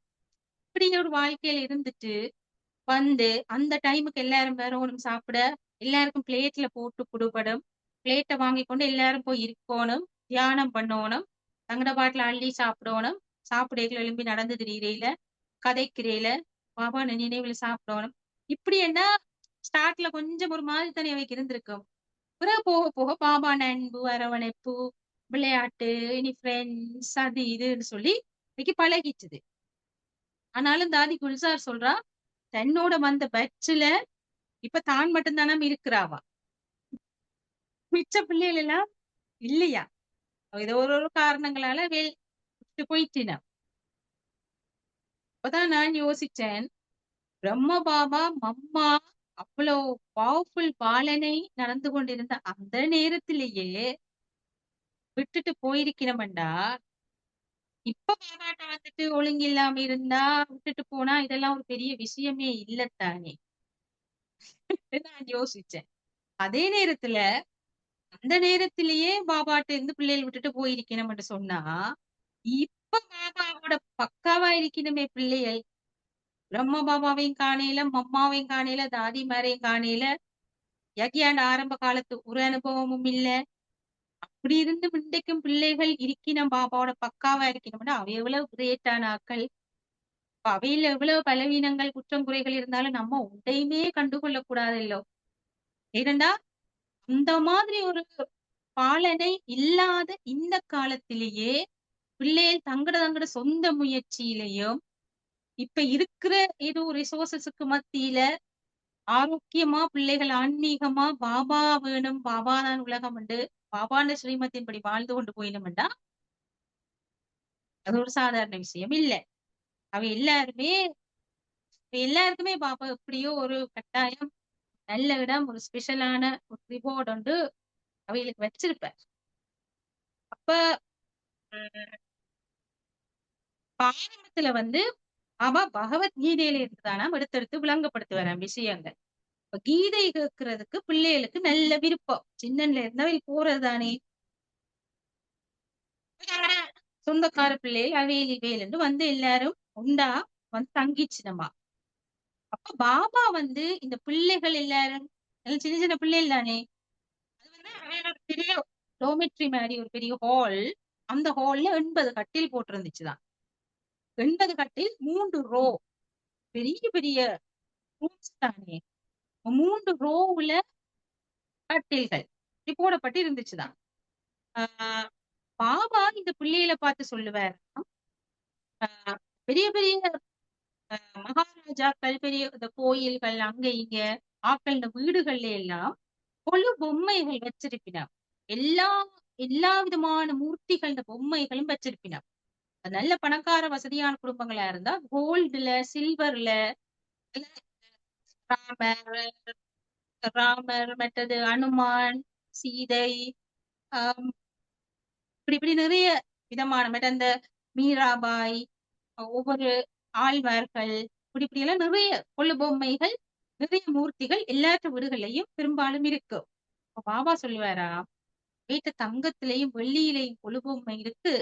இப்படி ஒரு வாழ்க்கையில இருந்துட்டு அந்த டைமுக்கு எல்லாரும் வேறோனும் சாப்பிட, எல்லாருக்கும் பிளேட்ல போட்டு கொடுப்படும். பிளேட்டை வாங்கி கொண்டு எல்லாரும் போய் இருக்கணும், தியானம் பண்ணணும், தங்கட பாட்டில அள்ளி சாப்பிடணும். சாப்பிடைகள் எழும்பி நடந்து திரியிறையில, கதைக்கிறையில, பாபா நினைவுல சாப்பிடணும். இப்படி என்ன ஸ்டார்ட்ல கொஞ்சம் ஒரு மாதிரி தானே அவைக்கு இருந்திருக்கும். பிறகு போக போக பாபான அன்பு, அரவணைப்பு, விளையாட்டு, இனி ஃப்ரெண்ட்ஸ் அது இதுன்னு சொல்லி இன்னைக்கு பழகிச்சுது. ஆனாலும் தாதி குல்சார் சொல்றா, தன்னோட வந்த பேட்ச்ல இப்ப தான் மட்டும் தானாம் இருக்கிறாவா. மிச்ச பிள்ளைகள் எல்லாம் இல்லையா. ஏதோ ஒரு காரணங்களால விட்டு போயிட்டினா. அப்பதான் நான் யோசிச்சேன், பிரம்ம பாபா, மம்மா அவ்வளவு பவர்ஃபுல் பாலனை நடந்து கொண்டிருந்த அந்த நேரத்திலேயே விட்டுட்டு போயிருக்கிறோம்டா, இப்ப பாபாட்ட வந்துட்டு ஒழுங்கில்லாம இருந்தா விட்டுட்டு போனா இதெல்லாம் ஒரு பெரிய விஷயமே இல்லத்தானே. நான் யோசிச்சேன். அதே நேரத்துல அந்த நேரத்திலேயே பாபாட்ட இருந்து பிள்ளைகள் விட்டுட்டு போயிருக்கணும்னு சொன்னா, இப்ப பாபாவோட பக்காவா இருக்கணுமே பிள்ளைகள். பிரம்ம பாபாவையும் காணையில, மம்மாவையும் காணையில, தாதிமாரையும் காணையில, யகியாண்ட ஆரம்ப காலத்து ஒரு அனுபவமும் இல்ல. அப்படி இருந்தும் இன்றைக்கும் பிள்ளைகள் இருக்கணும் பாபாவோட பக்காவா இருக்கணும்னா அவ எவ்வளவு கிரேட்டான ஆக்கள். அப்ப அவையில எவ்வளவு பலவீனங்கள், குற்றம் குறைகள் இருந்தாலும் நம்ம ஒன்றையுமே கண்டுகொள்ள கூடாதல்லோ. ஏனென்றா அந்த மாதிரி ஒரு பாலனை இல்லாத இந்த காலத்திலேயே பிள்ளைகள் தங்கட சொந்த முயற்சியிலையும் இப்ப இருக்கிற ஏதோ ரிசோர்சஸுக்கு மத்தியில ஆரோக்கியமா பிள்ளைகள் ஆன்மீகமா பாபா வேணும், பாபா தான் உலகம் உண்டு, பாபாண்ட ஸ்ரீமத்தின்படி வாழ்ந்து கொண்டு போயினோம்டா அது ஒரு சாதாரண விஷயம் இல்ல. அவ எல்லாருக்குமே பாபா எப்படியோ ஒரு கட்டாயம் நல்ல இடம், ஒரு ஸ்பெஷலான ஒரு ரிவார்டு உண்டு அவைகளுக்கு வச்சிருப்பார். அப்ப பாரம்பரியத்துல பாபா பகவத்கீதையில இருந்துதானாம் எடுத்தெடுத்து விளங்கப்படுத்துவாராம் விஷயங்கள். இப்ப கீதை கேட்கறதுக்கு பிள்ளைகளுக்கு நல்ல விருப்பம். சின்னன்ல இருந்தவரை போறது தானே. சொந்தக்கார பிள்ளைகள் அவையில் இவையில் என்று எல்லாரும் உண்டா தங்கிச்சினமா. அப்ப பாபா இந்த பிள்ளைகள் எல்லாரும் எல்லாம் சின்ன சின்ன பிள்ளைகள் தானே. அது அவையோட பெரிய டோமெட்ரி மாதிரி ஒரு பெரிய ஹால். அந்த ஹால்ல 80 கட்டில் போட்டிருந்துச்சுதான். 80 கட்டில் 3 ரோ, பெரிய பெரிய ரூம்ஸ் தானே. 3 ரோவுல கட்டில்கள் இப்படி போடப்பட்டு இருந்துச்சுதான். ஆஹ் பாபா இந்த பிள்ளைகளை பார்த்து சொல்லுவார், பெரிய பெரிய மகாராஜாக்கள், பெரிய இந்த கோயில்கள் அங்க இங்க ஆக்கள் இந்த வீடுகள்ல எல்லாம் கொழு பொம்மைகள் வச்சிருப்பினார். எல்லா எல்லா விதமான மூர்த்திகள் இந்த பொம்மைகளும் வச்சிருப்பினார். நல்ல பணக்கார வசதியான குடும்பங்களா இருந்தா கோல்டுல, சில்வர்ல, ராமர் ராமர் மற்றது அனுமான், சீதை, ஆஹ் இப்படி இப்படி நிறைய விதமான மற்ற அந்த மீராபாய், ஒவ்வொரு ஆழ்வார்கள், இப்படி இப்படி எல்லாம் நிறைய கொள்ளு பொம்மைகள், நிறைய மூர்த்திகள் எல்லாத்த வீடுகள்லயும் பெரும்பாலும் இருக்கு. பாபா சொல்லுவாரா, வீட்டு தங்கத்திலையும் வெள்ளியிலையும் கொழு பொம்மை இருக்கு,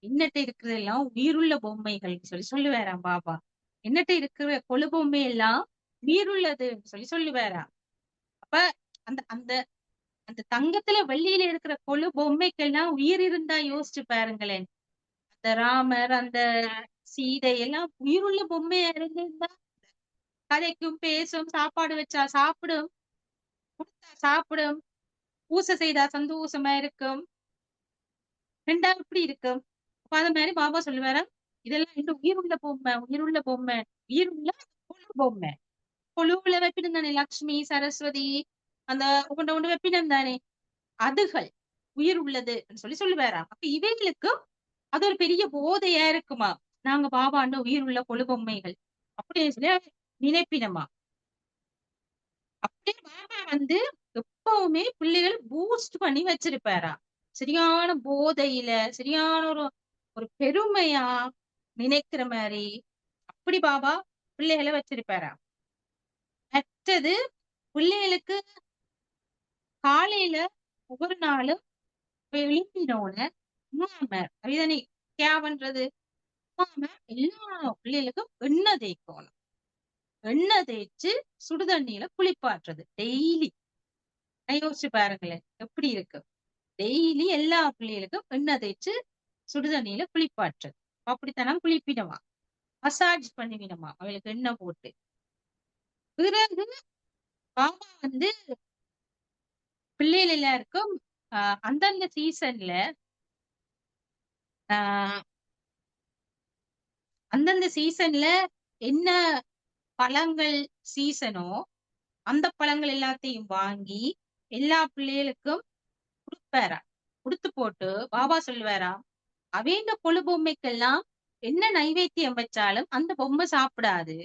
என்னட்ட இருக்கிறதெல்லாம் உயிருள்ள பொம்மைகள் சொல்லி சொல்லுவாராம் பாபா. என்னட்ட இருக்கிற கொழு பொம்மை எல்லாம் உயிருள்ளது சொல்லி சொல்லுவாராம். அப்ப அந்த அந்த அந்த தங்கத்துல வெள்ளியில இருக்கிற கொழு பொம்மைக்கெல்லாம் உயிர் இருந்தா யோசிச்சு பாருங்களேன். அந்த ராமர், அந்த சீதை எல்லாம் உயிருள்ள பொம்மையா இருந்திருந்தா கதைக்கும், பேசும், சாப்பாடு வச்சா சாப்பிடும், கொடுத்தா சாப்பிடும், பூசை செய்தா சந்தோஷமா இருக்கும். ரெண்டாவது இப்படி இருக்கும். அப்ப அது மாதிரி பாபா சொல்லுவாரா, இதெல்லாம் இந்த உயிருள்ள பொம்மை, உயிருள்ள பொம்மை, உயிருள்ள கொழு பொம்மை. கொழுவுல வைப்பினம் தானே லக்ஷ்மி, சரஸ்வதி, அந்த உண்ட உண்டு வைப்பினம் தானே, அதுகள் உயிர் உள்ளது சொல்லி சொல்லுவாராம். அப்ப இவைகளுக்கும் அது ஒரு பெரிய போதையா இருக்குமா, நாங்க பாபாண்ட உயிர் உள்ள கொழு பொம்மைகள் அப்படின்னு சொல்லி நினைப்பினமா. அப்படியே பாபா எப்பவுமே பிள்ளைகள் பூஸ்ட் பண்ணி வச்சிருப்பாரா. சரியான போதையில, சரியான ஒரு ஒரு பெருமையா நினைக்கிற மாதிரி அப்படி பாபா பிள்ளைகளை வச்சிருப்பாரா. மற்றது பிள்ளைகளுக்கு காலையில ஒவ்வொரு நாளும் எழுப்பினோட மாமர் அப்படிதானே பண்றது. மாமர் எல்லா பிள்ளைகளுக்கும் எண்ணெய் தேய்க்கணும். எண்ணெய் தேய்ச்சு சுடுதண்ணியில குளிப்பாட்டுறது டெய்லி. யோசிச்சு பாருங்களேன் எப்படி இருக்கு. டெய்லி எல்லா பிள்ளைகளுக்கும் எண்ணெய் தேய்ச்சு சுடுதண்ணியில குளிப்பாட்டுறது. அப்படித்தானா குளிப்பினமா, மசாஜ் பண்ணிவினமா அவளுக்கு எண்ணெய் போட்டு. பிறகு பாபா வந்து பிள்ளைகள் எல்லாருக்கும் அந்தந்த சீசன்ல ஆஹ் அந்தந்த சீசன்ல என்ன பழங்கள் சீசனோ அந்த பழங்கள் எல்லாத்தையும் வாங்கி எல்லா பிள்ளைகளுக்கும் கொடுப்பாராம். கொடுத்து போட்டு பாபா சொல்லுவாராம், அவேண்ட கொழு பொம்மைக்கெல்லாம் என்ன நைவேத்தியம் வச்சாலும் அந்த பொம்மை சாப்பிடாது.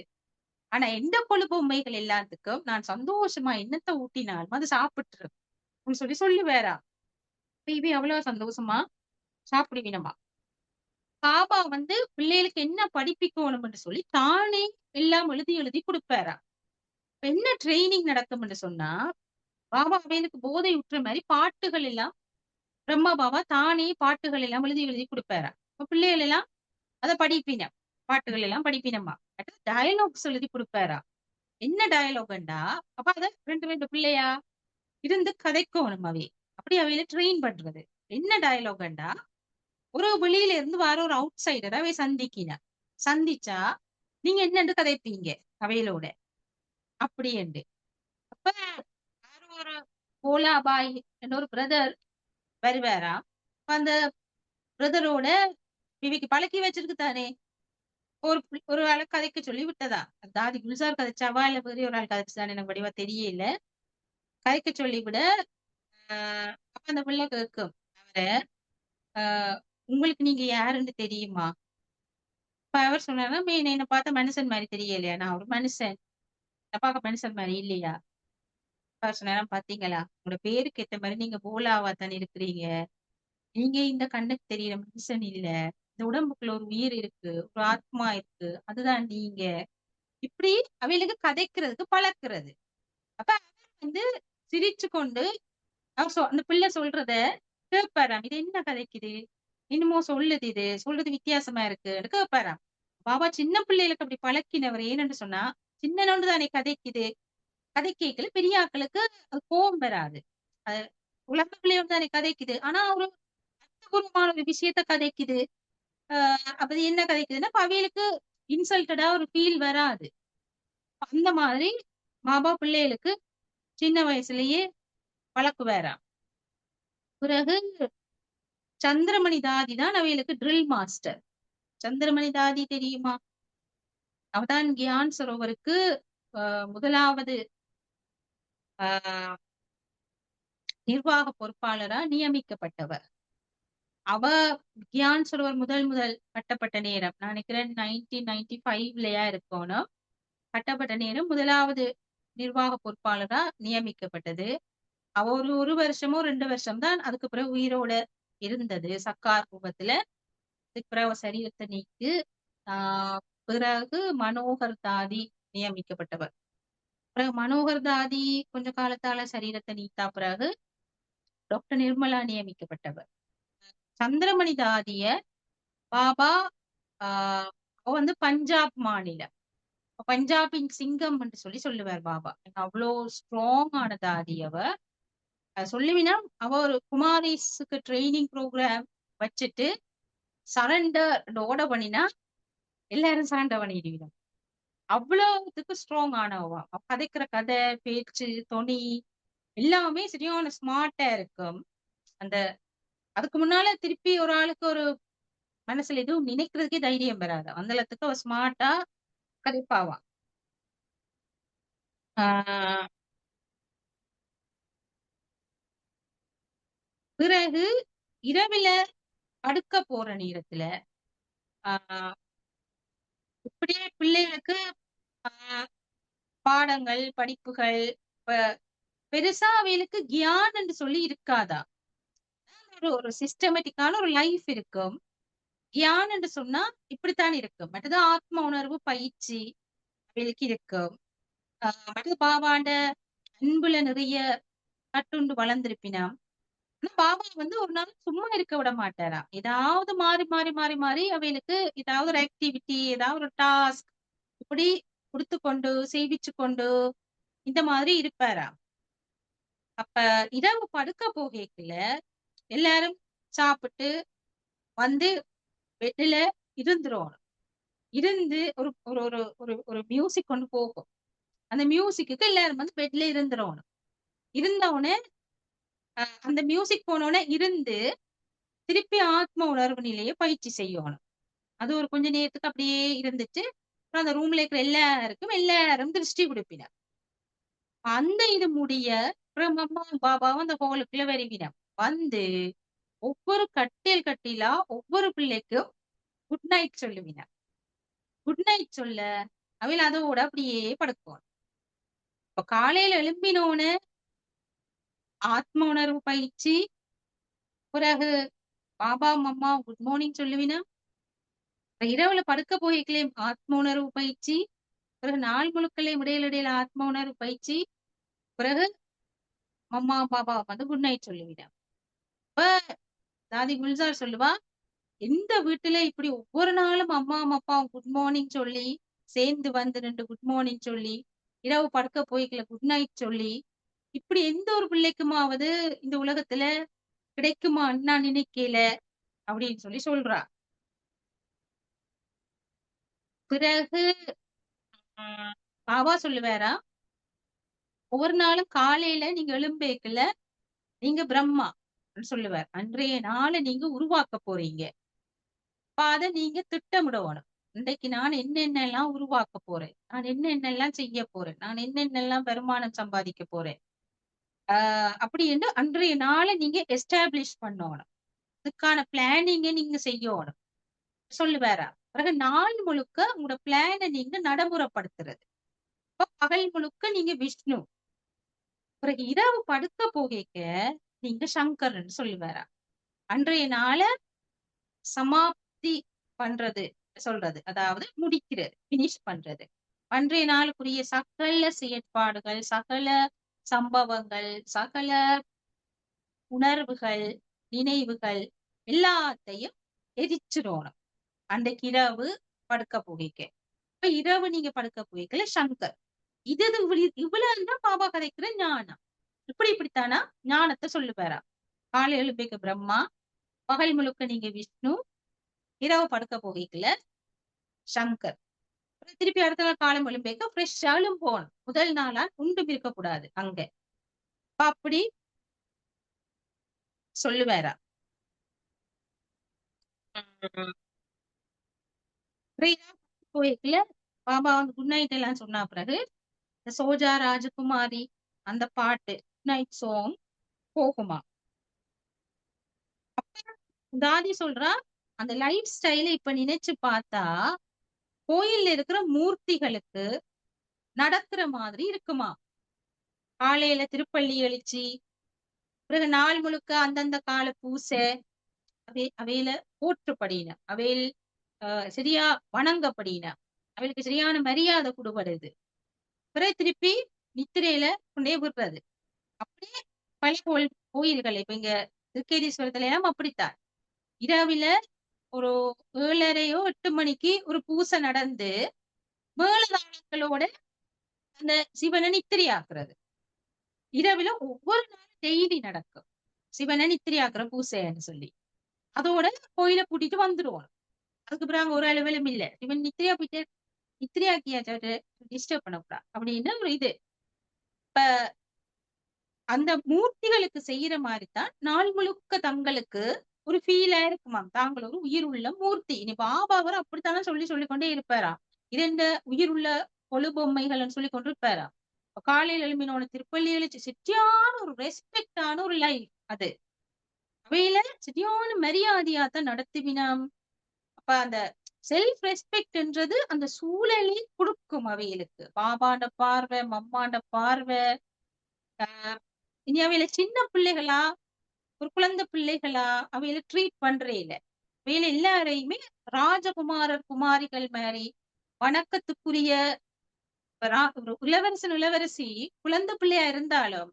ஆனா எந்த கொழு பொம்மைகள் எல்லாத்துக்கும் நான் சந்தோஷமா என்னத்தை ஊட்டினாலும் அது சாப்பிட்டுரும் சொல்லி சொல்லுவாராம். பேபி அவ்வளவு சந்தோஷமா சாப்பிடுவினமா. பாபா வந்து பிள்ளைகளுக்கு என்ன படிப்பிக்கணும்னு சொல்லி தானே எல்லாம் எழுதி எழுதி கொடுப்பாராம். என்ன ட்ரைனிங் நடக்கும்னு சொன்னா, பாபா அவைகளுக்கு போதை உற்ற மாதிரி பாட்டுகள் எல்லாம் பிரம்மா பாபா தானே பாட்டுகள் எல்லாம் எழுதி எழுதி கொடுப்பாராம். இப்ப பிள்ளைகள் எல்லாம் அதை படிப்பின, பாட்டுகள் எல்லாம் படிப்பினமா. டயலாக்ஸ் எழுதி கொடுப்பாரா. என்ன டயலாக்ண்டா, அப்ப அத ரெண்டு ரெண்டு பிள்ளையா இருந்து கதைக்கணும் அவை. அப்படி அவையில ட்ரெயின் பண்றது. என்ன டயலாக்ண்டா, ஒரு வெளியில இருந்து வர ஒரு அவுட் சைடர் அவை சந்திச்சா நீங்க என்னன்னு கதைப்பீங்க அவையிலோட அப்படி என்று. அப்ப யாரோ ஒரு கோலாபாய் என்ற ஒரு பிரதர் வருவாராம். அந்த பிரதரோட இவைக்கு பழக்கி வச்சிருக்கு தானே, ஒரு ஆளை கதைக்க சொல்லி விட்டதா. தாதி குல்சார் கதைச்சாவா இல்ல வேற ஒரு ஆள் கதைச்சுதானே எனக்கு வடிவா தெரியல. கதைக்க சொல்லி விட அப்ப அந்த பிள்ளை கேட்கும் அவரை, உங்களுக்கு நீங்க யாருன்னு தெரியுமா? இப்ப அவர் சொன்னாருன்னா, என்ன பார்த்த மனுஷன் மாதிரி தெரியலையா, நான் ஒரு மனுஷன், பார்க்க மனுஷன் மாதிரி இல்லையா? அவர் சொன்னாரா, பாத்தீங்களா உங்களோட பேருக்கு ஏத்த மாதிரி நீங்க போலாவா தான் இருக்கிறீங்க. நீங்க இந்த கண்ணுக்கு தெரியற மனுஷன் இல்ல, இந்த உடம்புக்குள்ள ஒரு உயிர் இருக்கு, ஒரு ஆத்மா இருக்கு, அதுதான் நீங்க. இப்படி அவைகளுக்கு கதைக்கிறதுக்கு பழக்கிறது. அப்ப அவர் வந்து சிரிச்சு கொண்டு அந்த பிள்ளை சொல்றத கேட்பாராம். இது என்ன கதைக்குது, என்னமோ சொல்லுது, இது சொல்றது வித்தியாசமா இருக்குன்னு கேட்பாராம். பாபா சின்ன பிள்ளைகளுக்கு அப்படி பழக்கினவர். ஏன்னு சொன்னா, சின்ன நோண்டு தானே கதைக்குது. கதை கேட்கல பெரிய ஆக்களுக்கு அது கோபம் வராது. அது உலக பிள்ளையோடு தானே கதைக்குது. ஆனா ஒரு அர்த்தபூர்வமான ஒரு விஷயத்த கதைக்குது. அப்ப அது என்ன கதைக்குதுன்னா, அவைகளுக்கு இன்சல்டடா ஒரு ஃபீல் வராது. அந்த மாதிரி பாபா பிள்ளைகளுக்கு சின்ன வயசுலயே பழக்குவாராம். பிறகு சந்திரமணி தாதி தான் அவைகளுக்கு ட்ரில் மாஸ்டர். சந்திரமணி தாதி தெரியுமா? அவதான் கியான் சரோவருக்கு முதலாவது நிர்வாக பொறுப்பாளரா நியமிக்கப்பட்டவர். அவ கியான் சரோவர் முதல் முதல் கட்டப்பட்ட நேரம் நான் நினைக்கிறேன் 1995லயா இருக்கணும். கட்டப்பட்ட நேரம் முதலாவது நிர்வாக பொறுப்பாளரா நியமிக்கப்பட்டது. அவ ஒரு வருஷமோ 2 வருஷம் தான் அதுக்கு பிறகு உயிரோட இருந்தது சக்கார் ரூபத்துல. அதுக்கு பிறகு சரீரத்தை நீக்கு பிறகு மனோகர் தாதி நியமிக்கப்பட்டவர். பிறகு மனோகர் தாதி கொஞ்ச காலத்தால சரீரத்தை நீத்தா பிறகு டாக்டர் நிர்மலா நியமிக்கப்பட்டவர். சந்திரமணி தாதிய பாபா அவ வந்து பஞ்சாப் மாநிலம், பஞ்சாபின் சிங்கம் என்று சொல்லி சொல்லுவார் பாபா. அவ்வளோ ஸ்ட்ராங் ஆன தாதி அவ. சொல்லுவினா அவ ஒரு குமாரிஸுக்கு ட்ரைனிங் ப்ரோக்ராம் வச்சுட்டு சரண்டர் ஆர்டர் பண்ணினா எல்லாரும் சரண்டர் பண்ணிடுவீங்க. அவ்வளவுக்கு ஸ்ட்ராங் ஆனவா. கதைக்கிற கதை, பேச்சு, தொனி எல்லாமே சரியான ஸ்மார்ட்டா இருக்கும். அந்த அதுக்கு முன்னால திருப்பி ஒரு ஆளுக்கு ஒரு மனசுல எதுவும் நினைக்கிறதுக்கே தைரியம் வராது. அந்த அளவுக்கு அவ ஸ்மார்ட்டா கதைப்பாவா. பிறகு இரவில படுக்க போற நேரத்துல ஆஹ் இப்படியே பிள்ளைகளுக்கு ஆஹ் பாடங்கள் படிப்புகள் பெருசா அவைகளுக்கு கியான் என்று சொல்லி இருக்காதா. ஒரு சிஸ்டமேட்டிக்கான ஒரு லைஃப் இருக்கும். கியான் என்று சொன்னா இப்படித்தான் இருக்கும். மற்றது ஆத்ம உணர்வு பயிற்சி அவைகளுக்கு இருக்கும். மற்றது பாபாண்ட அன்புல நிறைய கட்டுண்டு வளர்ந்திருப்பினா. ஆனா பாபா வந்து ஒரு நாள் சும்மா இருக்க விட மாட்டாராம். ஏதாவது மாறி மாறி மாறி மாறி அவைகளுக்கு ஏதாவது ஒரு ஆக்டிவிட்டி, ஏதாவது ஒரு டாஸ்க் இப்படி கொடுத்து கொண்டு செய்விச்சு கொண்டு இந்த மாதிரி இருப்பாராம். அப்ப இரவு படுக்க போகல எல்லாரும் சாப்பிட்டு வந்து பெட்ல இருந்துரும். இருந்து ஒரு ஒரு ஒரு ஒரு ஒரு மியூசிக் கொண்டு போகும். அந்த மியூசிக்கு எல்லாரும் வந்து பெட்ல இருந்துடணும். இருந்த உடனே அந்த மியூசிக் போன உடனே இருந்து திருப்பி ஆத்ம உணர்வு நிலையை பயிற்சி செய்யணும். அது ஒரு கொஞ்ச நேரத்துக்கு அப்படியே இருந்துட்டு அப்புறம் அந்த ரூம்ல இருக்கிற எல்லாரும் திருஷ்டி கொடுப்பினர். அந்த இது முடிய அப்புறம் அம்மா பாபாவும் அந்த ஹோலுக்குள்ள வருவினம். வந்து ஒவ்வொரு கட்டிலா ஒவ்வொரு பிள்ளைக்கும் குட் நைட் சொல்லுவினர். குட் நைட் சொல்ல அவையில் அதோட அப்படியே படுக்கும். இப்ப காலையில எழும்பினோன்னு ஆத்ம உணர்வு பயிற்சி, பிறகு பாபா மம்மா குட் மார்னிங் சொல்லுவினா, இரவுல படுக்க போய்க்கலே ஆத்ம உணர்வு பயிற்சி, பிறகு நாள் முழுக்கலே இடையில ஆத்ம உணர்வு பயிற்சி, பிறகு மம்மா பாபா வந்து குட் நைட் சொல்லுவினா. இப்ப தாதி குல்சார் சொல்லுவா, எந்த வீட்டுல இப்படி ஒவ்வொரு நாளும் அம்மா அப்பா குட் மார்னிங் சொல்லி சேர்ந்து வந்து 2 குட் மார்னிங் சொல்லி இரவு படுக்க போய்க்கல குட் நைட் சொல்லி இப்படி எந்த ஒரு பிள்ளைக்குமாவது இந்த உலகத்துல கிடைக்குமான்னு நான் நினைக்கல அப்படின்னு சொல்லி சொல்றா. பிறகு பாபா சொல்லுவாரா, ஒவ்வொரு நாளும் காலையில நீங்க எழும்பேக்கல நீங்க பிரம்மா சொல்லுவார். அன்றைய நாளை நீங்க உருவாக்க போறீங்க. அத நீங்க திட்டமிடணும். இன்றைக்கு நான் என்னென்னலாம் உருவாக்க போறேன், நான் என்னென்னலாம் செய்ய போறேன், நான் என்னென்னலாம் வருமானம் சம்பாதிக்க போறேன் அப்படின்னு அன்றைய நாளை நீங்க எஸ்டாப்ளிஷ் பண்ணணும். அதுக்கான பிளானிங்க நீங்க செய்யணும் சொல்லுவாரா. பிறகு நாள் முழுக்க உங்களோட பிளானை நீங்க நடைமுறைப்படுத்துறது. இப்ப பகல் முழுக்க நீங்க விஷ்ணு, பிறகு இரவு படுக்க போகைக்க நீங்க சங்கர்ன்னு சொல்லுவாரா. அன்றைய நாளை சமாப்தி பண்றது சொல்றது, அதாவது முடிக்கிறது, பினிஷ் பண்றது. அன்றைய நாளுக்குரிய சகல செயற்பாடுகள், சகல சம்பவங்கள், சகல உணர்வுகள், நினைவுகள் எல்லாத்தையும் எரிச்சிடணும் அன்றைக்கு இரவு படுக்க போகைக்க. இப்ப இரவு நீங்க படுக்க போய்க்கல சங்கர். இது இவ்வளவுதான் பாபா கதைக்கிற ஞானம். இப்படித்தானா ஞானத்தை சொல்லுவாரா. காலை எழுப்பைக்கு பிரம்மா, பகல் முழுக்க நீங்க விஷ்ணு, இரவு படுக்க போகைக்குல சங்கர். திருப்பி அடுத்த நாள் காலம் எழும்பேக்க ஃப்ரெஷ்ஷாலும் போகணும். முதல் நாளா உண்டும் இருக்கக்கூடாது அங்க. அப்படி சொல்லுவாரா. போய்க்குல பாபா வந்து குட் நைட் எல்லாம் சொன்ன பிறகு இந்த சோஜா ராஜகுமாரி அந்த பாட்டு நைட் சாங் போகுமா. தாதி சொல்றா, அந்த லைஃப் ஸ்டைல இப்ப நினைச்சு பார்த்தா கோயில்ல இருக்கிற மூர்த்திகளுக்கு நடக்கிற மாதிரி இருக்குமா. காலையில திருப்பள்ளி எழுச்சி, பிறகு நாள் முழுக்க அந்தந்த கால பூசை, அவையில போற்றுப்படின, அவையில் சரியா வணங்கப்படின, அவைகளுக்கு சரியான மரியாதை கொடுபடுது. பிறகு திருப்பி நித்திரையில கொண்டே விடுறது. அப்படியே பல கோயில்கள் இப்ப இங்க திருக்கேதீஸ்வரத்துல எல்லாம் அப்படித்தான். இரவில ஒரு 7:30 8 மணிக்கு ஒரு பூசை நடந்து மேளதாளங்களோட அந்த சிவனை நித்திரையாக்குறது. இரவுல ஒவ்வொரு நாளும் டெய்லி நடக்கும் சிவனை நித்திரையாக்குற பூசைன்னு சொல்லி. அதோட கோயில கூட்டிட்டு வந்துருவோம். அதுக்கு பிறகு ஒரு அளவிலும் இல்ல, இவன் நித்திரையா போயிட்டு நித்திரையாக்கியாச்சு டிஸ்டர்ப் பண்ணக்கூடாது அப்படின்னு ஒரு இது. இப்ப அந்த மூர்த்திகளுக்கு செய்யற மாதிரிதான் நாள் முழுக்க தங்களுக்கு ஒரு ஃபீலா இருக்குமாம். தாங்கள் ஒரு உயிர் உள்ள மூர்த்தி. இனி பாபாவர் அப்படித்தானே சொல்லி கொண்டே இருப்பாராம். இது இந்த உயிர் உள்ள கொழு பொம்மைகள்னு சொல்லி கொண்டு இருப்பாராம். காலையில் எழுப்பினோட திருப்பள்ளி எழுச்சி சரியான ஒரு ரெஸ்பெக்டான ஒரு லைஃப் அது. அவையில சரியான மரியாதையாத்தான் நடத்துவினாம். அப்ப அந்த செல்ஃப் ரெஸ்பெக்ட்ன்றது அந்த சூழலை கொடுக்கும் அவைகளுக்கு. பாபாண்ட பார்வை, மம்மாண்ட பார்வை. இனி அவையில சின்ன பிள்ளைகளா, ஒரு குழந்தை பிள்ளைகளா அவையில ட்ரீட் பண்றே இல்ல. அவையில எல்லாரையுமே ராஜகுமாரர் குமாரிகள் மாதிரி வணக்கத்துக்குரிய ஒரு இளவரசி குழந்தை பிள்ளையா இருந்தாலும்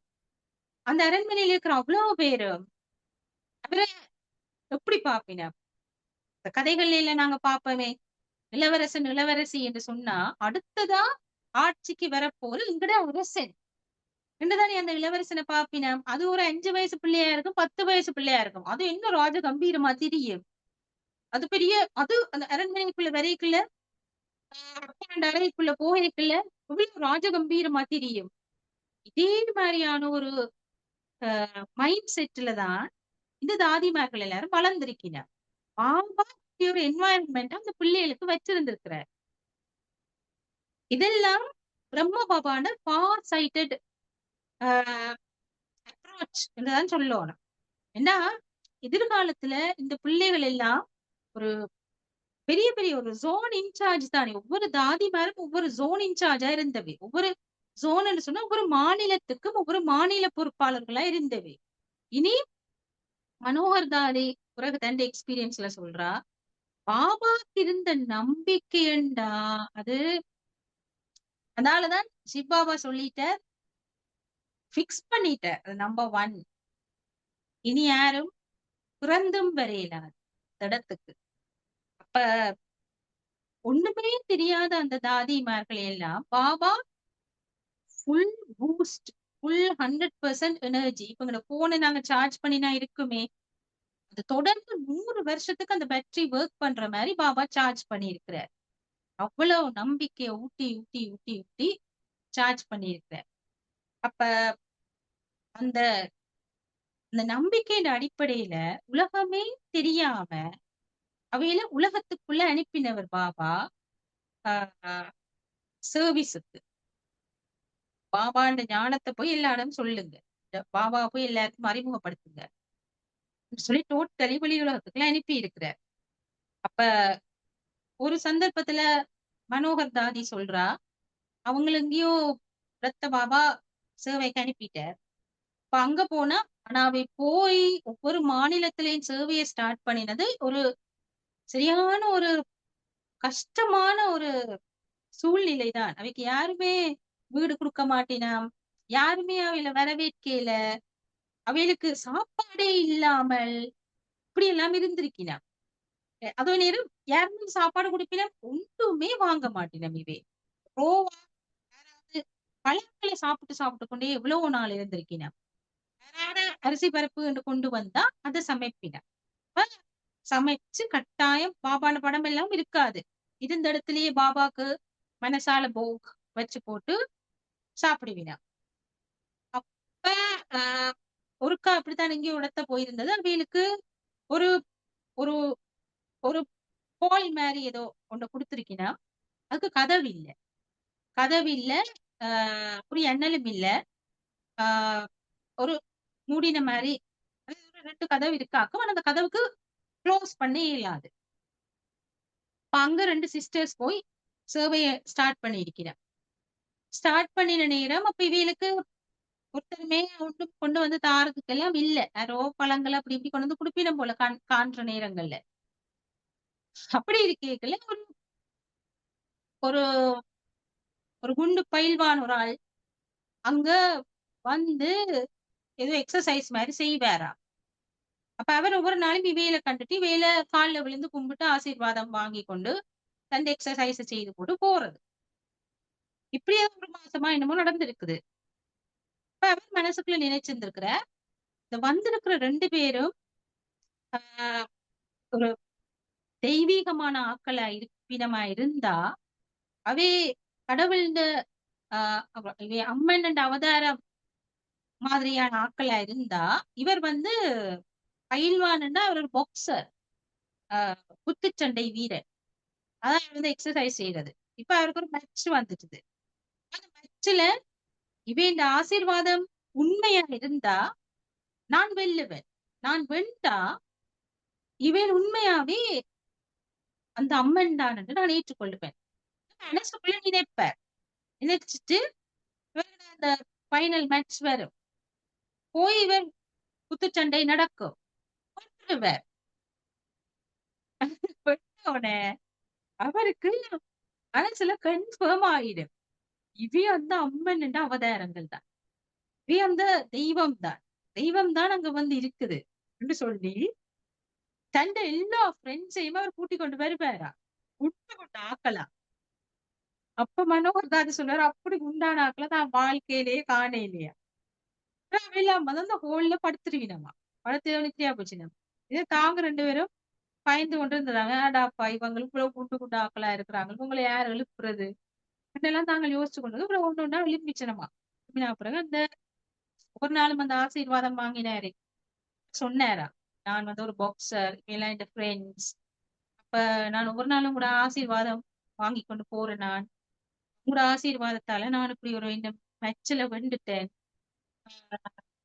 அந்த அரண்மனையில இருக்கிற அவ்வளவு பேரும் அவரை எப்படி பாப்பினா. இந்த கதைகள்ல நாங்க பாப்போமே, இளவரசி என்று சொன்னா அடுத்ததா ஆட்சிக்கு வரப்போற எங்கட அரசன் என்றுதானே அந்த இளவரசனை பாப்பினா. அது ஒரு 5 வயசு பிள்ளையா இருக்கும், 10 வயசு பிள்ளையா இருக்கும். அது என்ன ராஜ கம்பீரமா தெரியும். அது பெரிய அது அந்த அரண்மனைக்குள்ள வரைக்குள்ள அறைக்குள்ள போகைக்குள்ள இவ்வளவு ராஜகம்பீரமா தெரியும். இதே மாதிரியான ஒரு மைண்ட் செட்ல தான் இந்த தாதிமார்கள் எல்லாரும் வளர்ந்திருக்கிறார். பாபா இப்படி ஒரு என்வாயன்மெண்ட் அந்த பிள்ளைகளுக்கு வச்சிருந்திருக்கிறார். இதெல்லாம் பிரம்ம பாபான ஃபார் சைட்டட் அப்ரோச் என்றுதான் சொல்லணும். ஏன்னா எதிர்காலத்துல இந்த பிள்ளைகள் எல்லாம் ஒரு பெரிய பெரிய ஒரு ஜோன் இன்சார்ஜ் தானே. ஒவ்வொரு தாதிமாரும் ஒவ்வொரு ஜோன் இன்சார்ஜா இருந்தவை. ஒவ்வொரு ஜோன் சொன்னா ஒவ்வொரு மாநிலத்துக்கும் ஒவ்வொரு மாநில பொறுப்பாளர்களா இருந்தவை. இனி மனோகர் தாதி பிறகு தன் எக்ஸ்பீரியன்ஸ்ல சொல்றா, பாபாக்கு இருந்த நம்பிக்கைண்டா அது. அதனாலதான் சிவபாபா சொல்லிட்டார், பிக்ஸ் பண்ணிட்டார். அது நம்பர் 1. இனி யாரும் பிறந்தும் வரையலாது இடத்துக்கு. அப்ப ஒண்ணுமே தெரியாத அந்த தாதிமார்களை எல்லாம் Baba full boost, full 100% energy. இப்ப எங்க போனை நாங்க சார்ஜ் பண்ணினா இருக்குமே, அது தொடர்ந்து 100 வருஷத்துக்கு அந்த பேட்டரி ஒர்க் பண்ற மாதிரி பாபா சார்ஜ் பண்ணி இருக்கிறார். அவ்வளவு நம்பிக்கையை ஊட்டி ஊட்டி ஊட்டி ஊட்டி சார்ஜ் பண்ணியிருக்கிறார். அப்ப அந்த அந்த நம்பிக்கையின் அடிப்படையில உலகமே தெரியாம அவையில உலகத்துக்குள்ள அனுப்பினவர் பாபா சர்வீஸுக்கு. பாபாண்ட ஞானத்தை போய் எல்லா இடம் சொல்லுங்க, பாபா போய் எல்லாருக்கும் அறிமுகப்படுத்துங்க சொல்லி டோட்டலி வெளி உலகத்துக்குள்ள அனுப்பி இருக்கிறார். அப்ப ஒரு சந்தர்ப்பத்துல மனோகர் தாதி சொல்றா, அவங்கள எங்கேயோ ரத்த பாபா சேவைக்கு அனுப்பிட்டார். இப்ப அங்க போனா, ஆனா அவை போய் ஒவ்வொரு மாநிலத்திலையும் சேவையை ஸ்டார்ட் பண்ணினது ஒரு சரியான ஒரு கஷ்டமான ஒரு சூழ்நிலை தான். அவைக்கு யாருமே வீடு கொடுக்க மாட்டினாம், யாருமே அவையில வரவேற்கல, அவைகளுக்கு சாப்பாடே இல்லாமல் இப்படி எல்லாம் இருந்திருக்கினாம். அதே நேரம் யாருமே சாப்பாடு குடுப்பினா ஒன்றுமே வாங்க மாட்டினம். இவே ரோவா யாராவது பழங்களை சாப்பிட்டு சாப்பிட்டு கொண்டே எவ்வளவு நாள் இருந்திருக்கினாம். அரிசி பருப்பு என்று கொண்டு வந்தா அதை சமைப்பினார். சமைச்சு கட்டாயம் பாபான படம் எல்லாம் இருக்காது. இருந்த இடத்திலேயே பாபாக்கு மனசால போக் வச்சு போட்டு சாப்பிடுவினா. அப்ப ஒருக்கா அப்படித்தான் எங்கேயோ உடத்த போயிருந்தது. அவைகளுக்கு ஒரு ஒரு ஒரு போல் மாதிரி ஏதோ ஒண்ணு கொடுத்திருக்கினா, அதுக்கு கதவு இல்ல. கதவு இல்ல, ஒரு எண்ணலும் இல்ல, ஒரு மூடின மாதிரி 2 கதவு இருக்காக்கும். ஆனா அந்த கதவுக்கு க்ளோஸ் பண்ண இயலாது. அங்க 2 சிஸ்டர்ஸ் போய் சேவைய ஸ்டார்ட் பண்ணியிருக்கிறார். ஸ்டார்ட் பண்ணின நேரம் அப்ப இவைகளுக்கு ஒருத்தருமே ஒண்ணு கொண்டு வந்து தாரதுக்கெல்லாம் இல்ல. யாரோ பழங்கள் அப்படி இப்படி கொண்டு வந்து குடுப்பினம் போல காண்ற நேரங்கள்ல. அப்படி இருக்கேக்கல ஒரு ஒரு குண்டு பயில்வான் ஒரு ஆள் அங்க வந்து ஏதோ எக்ஸசைஸ் மாதிரி செய்வாராம். அப்ப அவர் ஒவ்வொரு நாளும் இவையில கண்டுட்டு இவையில காலில் விழுந்து கும்பிட்டு ஆசீர்வாதம் வாங்கி கொண்டு தந்த எக்ஸசைஸ் செய்து போட்டு போறது. இப்படியே ஒரு மாசமா என்னமோ நடந்திருக்குது. அப்ப அவர் மனசுக்குள்ள நினைச்சிருந்திருக்கிற, இந்த வந்திருக்கிற 2 பேரும் ஒரு தெய்வீகமான ஆக்களா இருப்பினமா இருந்தா, அவே கடவுள்ட அம்மன் அவதாரம் மாதிரியான ஆக்களா இருந்தா, இவர் வந்து பயில்வான்ன்னா அவர் ஒரு பாக்ஸர், குத்துச்சண்டை வீரர். அதான் இவர் வந்து எக்ஸசைஸ் செய்யறது. இப்ப அவருக்கு ஒரு மேட்ச் வந்துட்டுது. அந்த மேட்ச்ல இவன் இந்த ஆசீர்வாதம் உண்மையா இருந்தா நான் வெல்லுவேன். நான் வென்றா இவன் உண்மையாவே அந்த அம்மன் தான் என்று நான் ஏற்றுக்கொள்ளுவேன். மனசுக்குள்ள நினைப்பேன். நினைச்சிட்டு அந்த ஃபைனல் மேட்ச் வரும். போய் இவர் குத்துச்சண்டை நடக்கும். வென்றுவர். வென்றவுடனே அவருக்கு மனசுல கன்ஃபார்ம் ஆயிடும். இவே அந்த அம்மன் என்ற அவதாரங்கள் தான். இவே அந்த தெய்வம் தான். தெய்வம் தான் அங்க வந்து இருக்குது என்று சொல்லி தண்ட எல்லா ஃப்ரெண்ட்ஸையும் அவர் கூட்டிக் கொண்டு வருவாரா. உண்டு கொண்டு ஆக்கலாம். அப்ப மனோகர் தாதி சொல்றாரு, அப்படி உண்டான ஆக்களை நான் வாழ்க்கையிலேயே காணலையா. எல்லாம் வந்து அந்த ஹோல்ல படுத்துருவினமா. படுத்து நித்யா போச்சுனமா. இதை தாங்க 2 பேரும் பயந்து கொண்டு இருந்தாங்க. ஆடாப்பா இவங்களுக்கு இவ்வளவு குண்டு குண்டு ஆக்களா இருக்கிறாங்க. உங்களை யார் எழுப்புறது இதெல்லாம் தாங்கள் யோசிச்சு கொண்டு அப்புறம் ஒண்ணு ஒண்ணா விளிம்பிச்சனமா. பிறகு அந்த ஒரு நாளும் அந்த ஆசீர்வாதம் வாங்கினாரு. சொன்னாரா, நான் வந்து ஒரு பாக்ஸர், எல்லாம் என் ஃப்ரெண்ட்ஸ். அப்ப நான் ஒவ்வொரு நாளும் கூட ஆசீர்வாதம் வாங்கி கொண்டு போறேன் நான். உங்களோட ஆசீர்வாதத்தால நான் இப்படி ஒரு இந்த மேட்ச்ல வென்றுட்டேன்.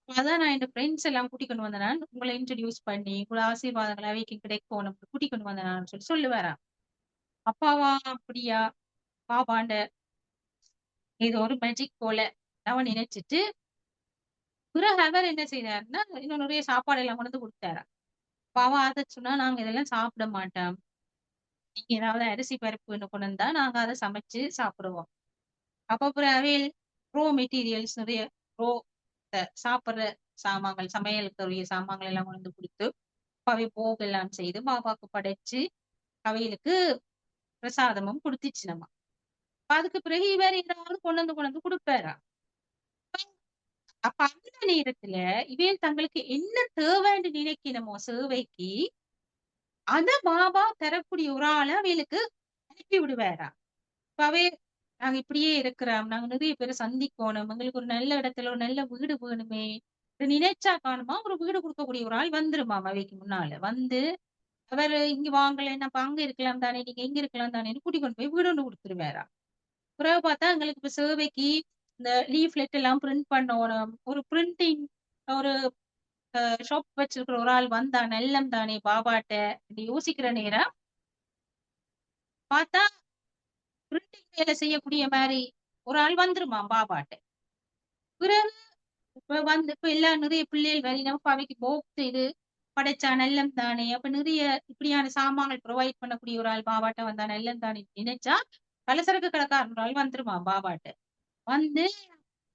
அதான் நான் என் ஃப்ரெண்ட்ஸ் எல்லாம் கூட்டிக் கொண்டு வந்தேன் நான். உங்களை இன்ட்ரோடியூஸ் பண்ணி, உங்களோட ஆசீர்வாதங்கள் அவைக்கு கிடைக்கணும் கூட்டிக் கொண்டு வந்தேன் நான் சொல்லி சொல்லுவாராம். அப்பாவா அப்படியா? பாபாண்ட ஏதோ ஒரு மேஜிக் போல அவன் நினைச்சிட்டு பிறகு அவர் என்ன செய்தாருன்னா, இன்னும் நிறைய சாப்பாடு எல்லாம் கொண்டு வந்து கொடுத்தாராம். பாவா அத சொன்னா, நாங்க இதெல்லாம் சாப்பிட மாட்டோம். நீங்க ஏதாவது அரிசி பருப்பு கொண்டு வந்தா நாங்க அதை சமைச்சு சாப்பிடுவோம். அப்ப அப்புறம் அவையில் ரோ மெட்டீரியல்ஸ் நிறைய ரோ சாப்பிடுற சாமான்கள், சமையலுக்குரிய சாமான்கள் எல்லாம் கொண்டு வந்து கொடுத்து, அவை போக எல்லாம் செய்து பாபாக்கு படைச்சு அவைகளுக்கு பிரசாதமும் கொடுத்துச்சு நம்ம. அதுக்கு பிறகு இவர் ஏதாவது கொண்டு வந்து கொடுப்பாரா. அப்ப அந்த நேரத்துல இவையில் தங்களுக்கு என்ன தேவைன்னு நினைக்கணுமோ சேவைக்கு, அத பாபா தரக்கூடிய ஒரு ஆளை அவைகளுக்கு அனுப்பி விடுவாரா. இப்ப அவை நாங்க இப்படியே இருக்கிறோம், நாங்க நிறைய பேரை சந்திக்கணும், எங்களுக்கு ஒரு நல்ல இடத்துல ஒரு நல்ல வீடு வேணுமே, இது நினைச்சா காணுமா ஒரு வீடு கொடுக்கக்கூடிய ஒரு ஆள் வந்துருமாம் அவைக்கு முன்னால வந்து, அவர் இங்க வாங்கல அப்ப அங்க இருக்கலாம் தானே, நீங்க இங்க இருக்கலாம் தானே கூட்டிக் கொண்டு போய் வீடு ஒன்று கொடுத்துருவாரா. பிறகு பார்த்தா எங்களுக்கு இப்ப சேவைக்கு இந்த லீஃப்லெட் எல்லாம் பிரிண்ட் பண்ணணும், ஒரு பிரிண்டிங் ஒரு ஷாப் வச்சிருக்கிற ஒரு ஆள் வந்தா நல்லம் தானே பாபாட்ட யோசிக்கிற நேரம் பார்த்தா பிரிண்டிங் வேலை செய்யக்கூடிய மாதிரி ஒரு ஆள் வந்துருமாம் பாபாட்ட. பிறகு இப்ப எல்லாம் நிறைய பிள்ளைகள் வரையிலும் அவைக்கு போக்ஸ் இது படைச்சா நல்லம் தானே, அப்ப நிறைய இப்படியான சாமான்கள் ப்ரொவைட் பண்ணக்கூடிய ஒரு ஆள் பாபாட்ட வந்தா நல்லம் தானே நினைச்சா பலசரக்கு கடைக்காரன் ஒரு ஆள் வந்துருமாம் பாபாட்ட. வந்து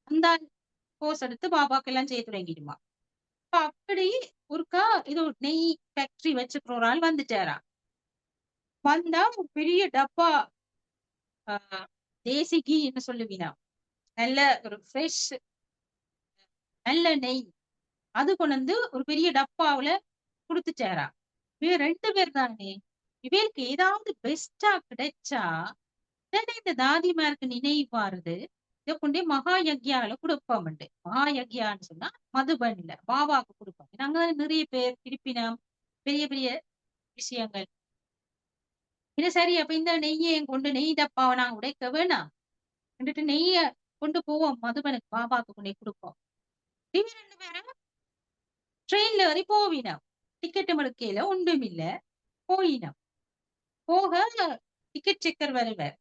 அந்த கோர்ஸ் எடுத்து பாபாக்கு எல்லாம் செய்ய தொடங்கிடுமா. அப்ப அப்படி ஒருக்கா இது நெய் ஃபேக்டரி வச்சுக்கிற ஒரு ஆள் வந்துட்டாரா. வந்தா ஒரு பெரிய டப்பா தேசி கீ என்ன சொல்லுவீனா, நல்ல ஒரு ஃப்ரெஷ் நல்ல நெய் அது கொண்டு வந்து ஒரு பெரிய டப்பாவுல குடுத்துட்டாரா. இவ 2 பேர் தானே, இவருக்கு ஏதாவது பெஸ்டா கிடைச்சா உடனே இந்த தாதிமாருக்கு நினைவாருது, இதை கொண்டே மகா யக்யால கொடுப்போம்ண்டு. மகா யக்யான்னு சொன்னா மதுபன்ல பாபாக்கு கொடுப்போம். நாங்க நிறைய பேர் இருப்பினம் பெரிய பெரிய விஷயங்கள் இது சரி. அப்ப இந்த நெய்யை கொண்டு நெய் டப்பாவை நாங்க உடைக்க வேணாம், வந்துட்டு நெய்ய கொண்டு போவோம் மதுபனுக்கு பாபாக்கு கொண்டே கொடுப்போம். இவங்க 2 பேரும் ட்ரெயின்ல ஏறி போவினோம். டிக்கெட் எடுக்கையில ஒன்றும் இல்ல, போயினோம். போக டிக்கெட் செக்கர் வருவார்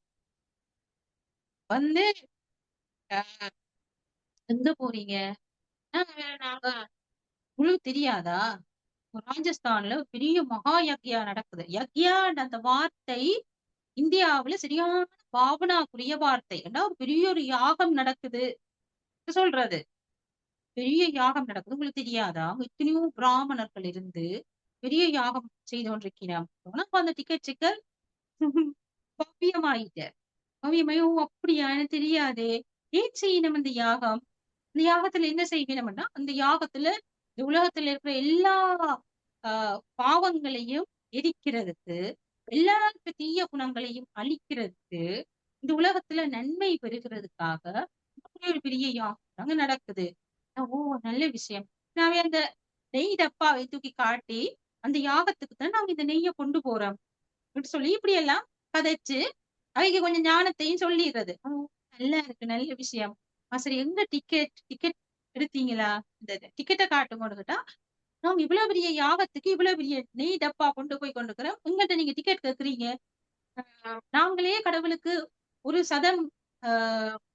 வந்து, அஹ், எங்க போறீங்க, நாங்க உங்களுக்கு தெரியாதா, ராஜஸ்தான்ல பெரிய மகா யக்யா நடக்குது. யக்யான்ற அந்த வார்த்தை இந்தியாவுல சரியான பாவனாக்குரிய வார்த்தை. ஏன்னா ஒரு பெரிய ஒரு யாகம் நடக்குது சொல்றது. பெரிய யாகம் நடக்குது உங்களுக்கு தெரியாதா, அங்க எத்தனையோ பிராமணர்கள் இருந்து பெரிய யாகம் செய்து கொண்டிருக்கிறான். அப்ப அந்த டிக்கெட் செக்கர் பவ்யமாயிட்ட பவ்யமாயி, ஓ அப்படியா எனக்கு தெரியாதே, ஏன் செய்யணும் அந்த யாகம், இந்த யாகத்துல என்ன செய்யணும்னா அந்த யாகத்துல இந்த உலகத்துல இருக்கிற எல்லா பாவங்களையும் எரிக்கிறதுக்கு, எல்லாருக்கும் தீய குணங்களையும் அழிக்கிறதுக்கு, இந்த உலகத்துல நன்மை பெறுகிறதுக்காக இப்படி ஒரு பெரிய யாகம் அங்க நடக்குது. ஓ நல்ல விஷயம். நாங்க அந்த நெய் டப்பாவை தூக்கி காட்டி அந்த யாகத்துக்கு தான் நாங்க இந்த நெய்யை கொண்டு போறோம் அப்படின்னு சொல்லி இப்படி எல்லாம் கதைச்சு அவைக்கு கொஞ்சம் ஞானத்தையும் சொல்லிடுறது. ஓ நல்லா இருக்கு, நல்ல விஷயம். சரி எங்க டிக்கெட் டிக்கெட் எடுத்தீங்களா, இந்த டிக்கெட்டை காட்டுங்கன்னு கேட்டா, நாங்க இவ்வளவு பெரிய யாகத்துக்கு இவ்வளவு பெரிய நெய் டப்பா கொண்டு போய் கொண்டுக்கிறோம், உங்கள்கிட்ட நீங்க டிக்கெட் கேக்குறீங்க. நாங்களே கடவுளுக்கு ஒரு சதம்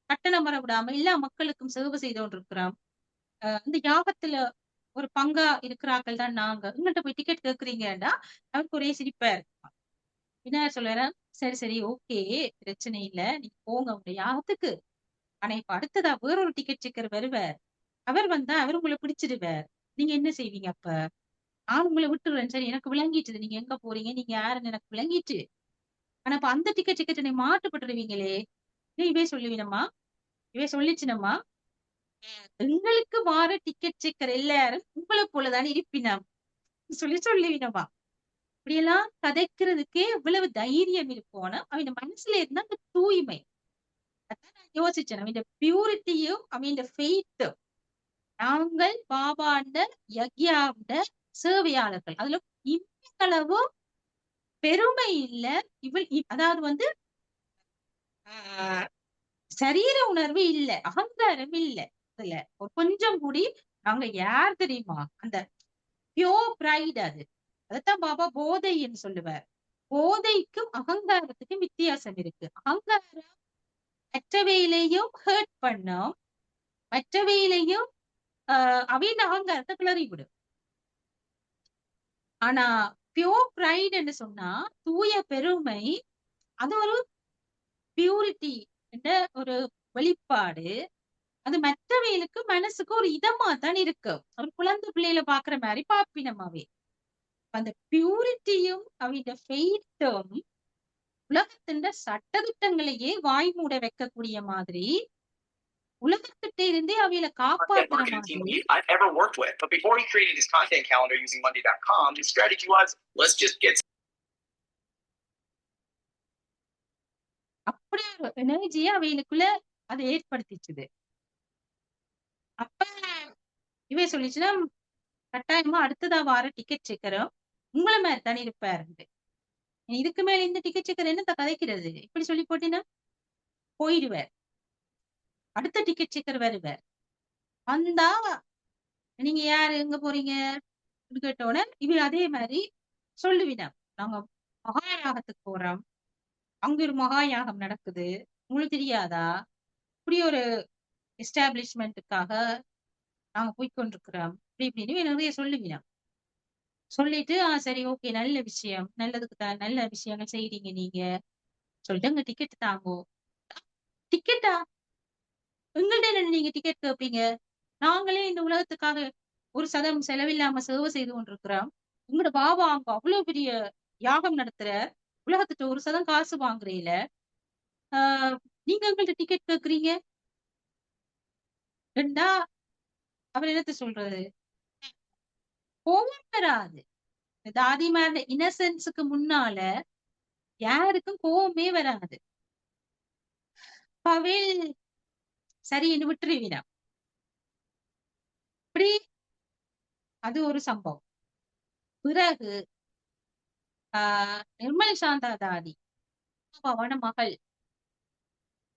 கட்டணம் வர விடாம எல்லா மக்களுக்கும் சேவை செய்து கொண்டிருக்கிறோம். இந்த யாகத்துல ஒரு பங்கா இருக்கிறார்கள் தான் நாங்க, உங்கள்கிட்ட போய் டிக்கெட் கேக்குறீங்கடா. அவருக்கு ஒரே சிரிப்பா இருக்கும். என்ன சொல்லுறேன், சரி சரி ஓகே பிரச்சனை இல்ல, நீங்க போங்க உங்க யாகத்துக்கு. ஆனா இப்ப அடுத்ததா வேறொரு டிக்கெட் செக்கர் வருவார். அவர் வந்தா அவர் உங்களை பிடிச்சிடுவார். நீங்க என்ன செய்வீங்க அப்ப. நான் உங்களை விட்டுருவேன், சரி எனக்கு விளங்கிட்டுது நீங்க எங்க போறீங்க நீங்க யாருன்னு எனக்கு விளங்கிட்டு. ஆனா இப்ப அந்த டிக்கெட் செக்கெட் என்னை மாட்டுப்பட்டுருவீங்களே, இவே சொல்லுவீனம்மா, இவே சொல்லிச்சுனம்மா, எங்களுக்கு வார டிக்கெட் செக்கர் எல்லாரும் உங்களை போலதான் இருப்பினம் சொல்லுவீனம்மா. இப்படியெல்லாம் கதைக்கிறதுக்கே இவ்வளவு தைரியம் இருக்கணும். அவன் மனசுல இருந்தா அந்த தூய்மை. அதான் நான் யோசிச்சேன். அவன் பியூரிட்டியும் அவன் ஃபெய்த்தும் நாங்கள் பாபாண்ட யக்யாண்ட சேவையாளர்கள். அதுல இம்மளவு பெருமை இல்ல. அதாவது வந்து ஆஹ் சரீர உணர்வு இல்ல, அகங்காரம் இல்ல. அதுல ஒரு கொஞ்சம் கூடி நாங்க யார் தெரியுமா, அந்த பியோர் பிரைட் அது. அதத்தான் பாபா போதைன்னு சொல்லுவார். போதைக்கும் அகங்காரத்துக்கும் வித்தியாசம் இருக்கு. அகங்காரம் மற்றவையிலையும் ஹர்ட் பண்ணும், மற்றவையிலையும் அவையின் அகங்காரத்தை கிளறி விடும். ஆனா பியோர் பிரைட்ன்னு சொன்னா தூய பெருமை, அது ஒரு பியூரிட்டி என்ற ஒரு வெளிப்பாடு. அது மற்றவைகளுக்கு மனசுக்கு ஒரு இதமா தான் இருக்கு. ஒரு குழந்தை பிள்ளையில பாக்குற மாதிரி பாப்பினமாவே. அந்த பியூரிட்டியும் அவையோட ஃபெய்த்தும் உலகத்தின் சட்டதிட்டங்களையே வாய் மூட வைக்கக்கூடிய மாதிரி, உலகத்திட்ட இருந்தே அவையில காப்பாத்துற மாதிரி. I've ever worked with. But before he created his content calendar using Monday.com, his strategy was, let's just get. அப்படி ஒரு எனர்ஜியை அவைகளுக்குள்ள அதை ஏற்படுத்திச்சுது. அப்ப இவன் சொல்லிச்சுன்னா, கட்டாயமா அடுத்ததா வார டிக்கெட் செக்கரும் உங்களை மாதிரி தானே இருப்பாரு. இதுக்கு மேல இந்த டிக்கெட் செக்கர் என்னத்த கதைக்கிறது, இப்படி சொல்லி போட்டீங்கன்னா போயிடுவார். அடுத்த டிக்கெட் செக்கர் வருவார். வந்தா நீங்க யாரு, எங்க போறீங்க கேட்டோட இவ அதே மாதிரி சொல்லுவினா, நாங்க மகாயாகத்துக்கு போறோம், அங்க ஒரு மகாயாகம் நடக்குது, உங்களுக்கு தெரியாதா, இப்படி ஒரு எஸ்டாப்ளிஷ்மெண்ட்டுக்காக நாங்க போய்கொண்டிருக்கிறோம், இப்படி இப்படின்னு நிறைய சொல்லுவினா. சொல்லிட்டு சரி ஓகே, நல்ல விஷயம், நல்லதுக்கு தான், நல்ல விஷயங்கள் செய்றீங்க நீங்க சொல்லிட்டு அங்க டிக்கெட் தாங்கோ. டிக்கெட்டா, எங்கள்ட்ட நீங்க டிக்கெட் கேட்பீங்க, நாங்களே இந்த உலகத்துக்காக ஒரு சதம் செலவில்லாம சேவை செய்து கொண்டிருக்கிறோம். உங்களோட பாபா அங்க அவ்வளவு பெரிய யாகம் நடத்துற, உலகத்துக்கு ஒரு சதம் காசு வாங்குறீல, நீங்க எங்கள்ட்ட டிக்கெட் கேக்குறீங்க ரெண்டா. அவர் என்னத்த சொல்றது, கோவம் வராது. தாதிமார இன்னசென்ஸுக்கு முன்னால யாருக்கும் கோவமே வராது. பவேல் சரின்னு விட்டுருவினா. அப்படி அது ஒரு சம்பவம். பிறகு நிர்மல் சாந்தா தாதி, பாபாவோட மகள்,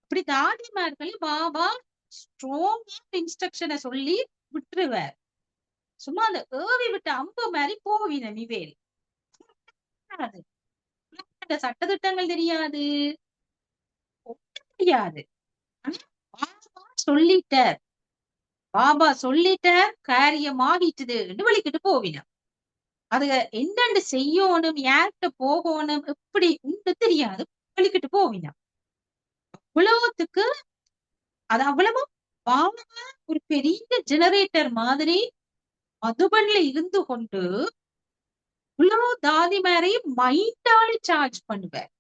இப்படி தாதிமார்கள் பாபா ஸ்ட்ராங்கா இன்ஸ்ட்ரக்ஷனை சொல்லி விட்டுருவார். சும்மா அந்த ஏவி விட்ட அம்பு மாதிரி போவின நிவேல். சட்டத்திட்டங்கள் தெரியாது, தெரியாது. பாபா சொல்லிட்டார், பாபா சொல்லிட்டார், காரியமாகிட்டுது வலிக்கிட்டு போவின. அது என்னண்டு செய்யணும், யார்கிட்ட போகணும், எப்படி உண்டு தெரியாது, வலிக்கிட்டு போவின. அவ்வளவுத்துக்கு அது அவ்வளவு பாபா ஒரு பெரிய ஜெனரேட்டர் மாதிரி மதுபன்ல இருந்து கொண்டு இவ்வளவு தாதிமாரையும் மைண்டால சார்ஜ் பண்ணுவார்.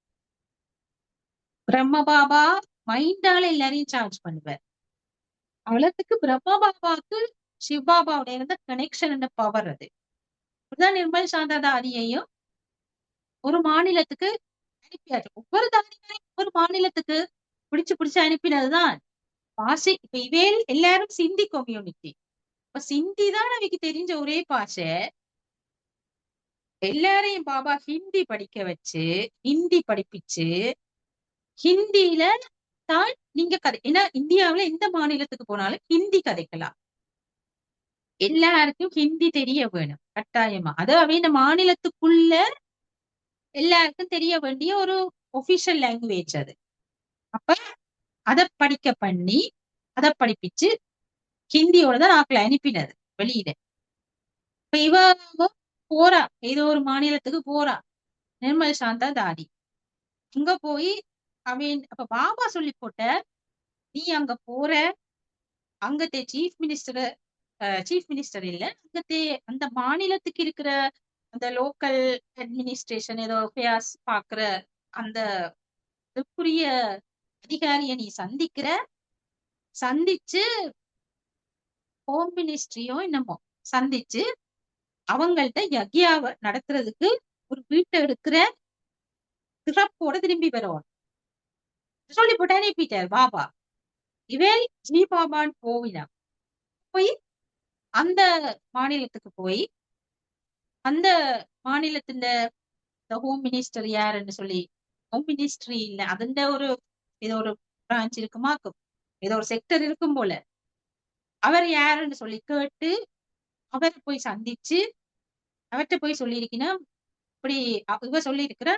பிரம்ம பாபா மைண்டால எல்லாரையும் சார்ஜ் பண்ணுவார். அவ்வளவுக்கு பிரம்ம பாபாவுக்கு சிவபாபாவுடைய இருந்த கனெக்ஷன் பவர். அது இப்படிதான் நிர்மல் சாந்தா தாதியையும் ஒரு மாநிலத்துக்கு அனுப்பியாச்சு. ஒவ்வொரு தாதிமாரையும் ஒவ்வொரு மாநிலத்துக்கு பிடிச்சு அனுப்பினதுதான் பாஷை. இப்ப இவேல் எல்லாரும் சிந்தி கம்யூனிட்டி, இப்ப சிந்தி தான் அவைக்கு தெரிஞ்ச ஒரே பாஷை. எல்லாரையும் பாபா ஹிந்தி படிக்க வச்சு, ஹிந்தி படிப்பிச்சு, ஹிந்தியில தான் நீங்க கதை. ஏன்னா இந்தியாவுல எந்த மாநிலத்துக்கு போனாலும் ஹிந்தி கதைக்கலாம். எல்லாருக்கும் ஹிந்தி தெரிய வேணும் கட்டாயமா. அது இந்த மாநிலத்துக்குள்ள எல்லாருக்கும் தெரிய வேண்டிய ஒரு ஒபிஷியல் லாங்குவேஜ் அது. அப்ப அதை படிக்க பண்ணி, அதை படிப்பிச்சு ஹிந்தியோட தான் நாக்குல அனுப்பினது வெளியில. இப்ப இவ போறா, ஏதோ ஒரு மாநிலத்துக்கு போறா நிர்மல் சாந்தா தாதி. அங்க போய் அப்ப பாபா சொல்லி போட்ட, நீ அங்க போற, அங்கத்தே சீஃப் மினிஸ்டர் இல்ல, அங்கத்தே அந்த மாநிலத்துக்கு இருக்கிற அந்த லோக்கல் அட்மினிஸ்ட்ரேஷன் ஏதோ அஃபேர்ஸ் பாக்குற அந்த இதுக்குரிய அதிகாரிய நீ சந்திச்சு ஹோம் மினிஸ்ட்ரியோ என்னமோ சந்திச்சு அவங்கள்ட்ட யக்யாவை நடத்துறதுக்கு ஒரு வீட்டை எடுக்கிற சிறப்போட திரும்பி வரணும். சொல்லி போட்டு அனுப்பிட்டார் பாபா. இவேல் ஜி பாபான்னு போவினா போய் அந்த மாநிலத்துக்கு போய் அந்த மாநிலத்தின் ஹோம் மினிஸ்டர் யாருன்னு சொல்லி, ஹோம் மினிஸ்ட்ரி இல்ல അതിന്റെ ஒரு ஏதோ ஒரு பிரான்ச் இருக்குமாக்கும், ஏதோ ஒரு செக்டர் இருக்கும் போல. அவர் யாருன்னு சொல்லி கேட்டு அவரை போய் சந்திச்சு அவர்கிட்ட போய் சொல்லியிருக்கணும், இப்படி இவ சொல்லியிருக்கிற,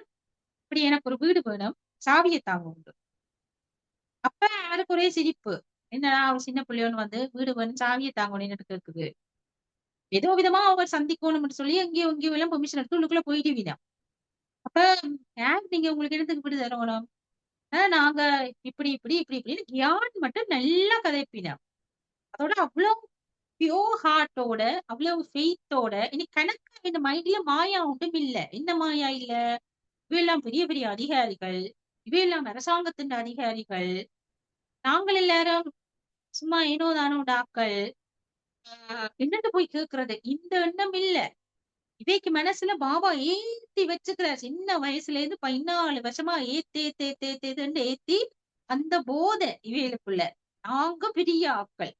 இப்படி எனக்கு ஒரு வீடு வேணும், சாவியை தாங்க உண்டு. அப்ப அவருக்கு ஒரே சிரிப்பு. என்னடா ஒரு சின்ன பிள்ளையோன்னு வந்து வீடு வேணும் சாவியை தாங்கணும்னு கேக்குது. ஏதோ விதமா அவர் சந்திக்கணும்னு சொல்லி எங்கேயோ எல்லாம் பெர்மிஷன் எடுத்து உள்ளுக்குள்ள போயிடுவீனா. அப்ப யார் நீங்க உங்களுக்கு இடத்துக்கு இப்படி தரணும்? நாங்க இப்படின்னு கியான் மட்டும் நல்லா கதைப்பினா. அதோட அவ்வளவு பியோர் ஹார்ட்டோட அவ்வளவு ஃபெய்த்தோட இனி கணக்கா இந்த மைண்ட்ல மாயா ஒன்றும் இல்ல. என்ன மாயா இல்ல? இவையெல்லாம் பெரிய பெரிய அதிகாரிகள், இவையெல்லாம் அரசாங்கத்தின் அதிகாரிகள், நாங்கள் எல்லாரும் சும்மா ஏனோ தானோ டாக்கள் என்னட்டு போய் கேக்குறது, இந்த எண்ணம் இல்ல. இவைக்கு மனசுல பாபா ஏத்தி வச்சுக்கிறார். சின்ன வயசுல இருந்து 14 வருஷமா ஏத்தேன்னு ஏத்தி அந்த போதை இவைகளுக்குள்ள. நாங்க பெரிய ஆட்கள்,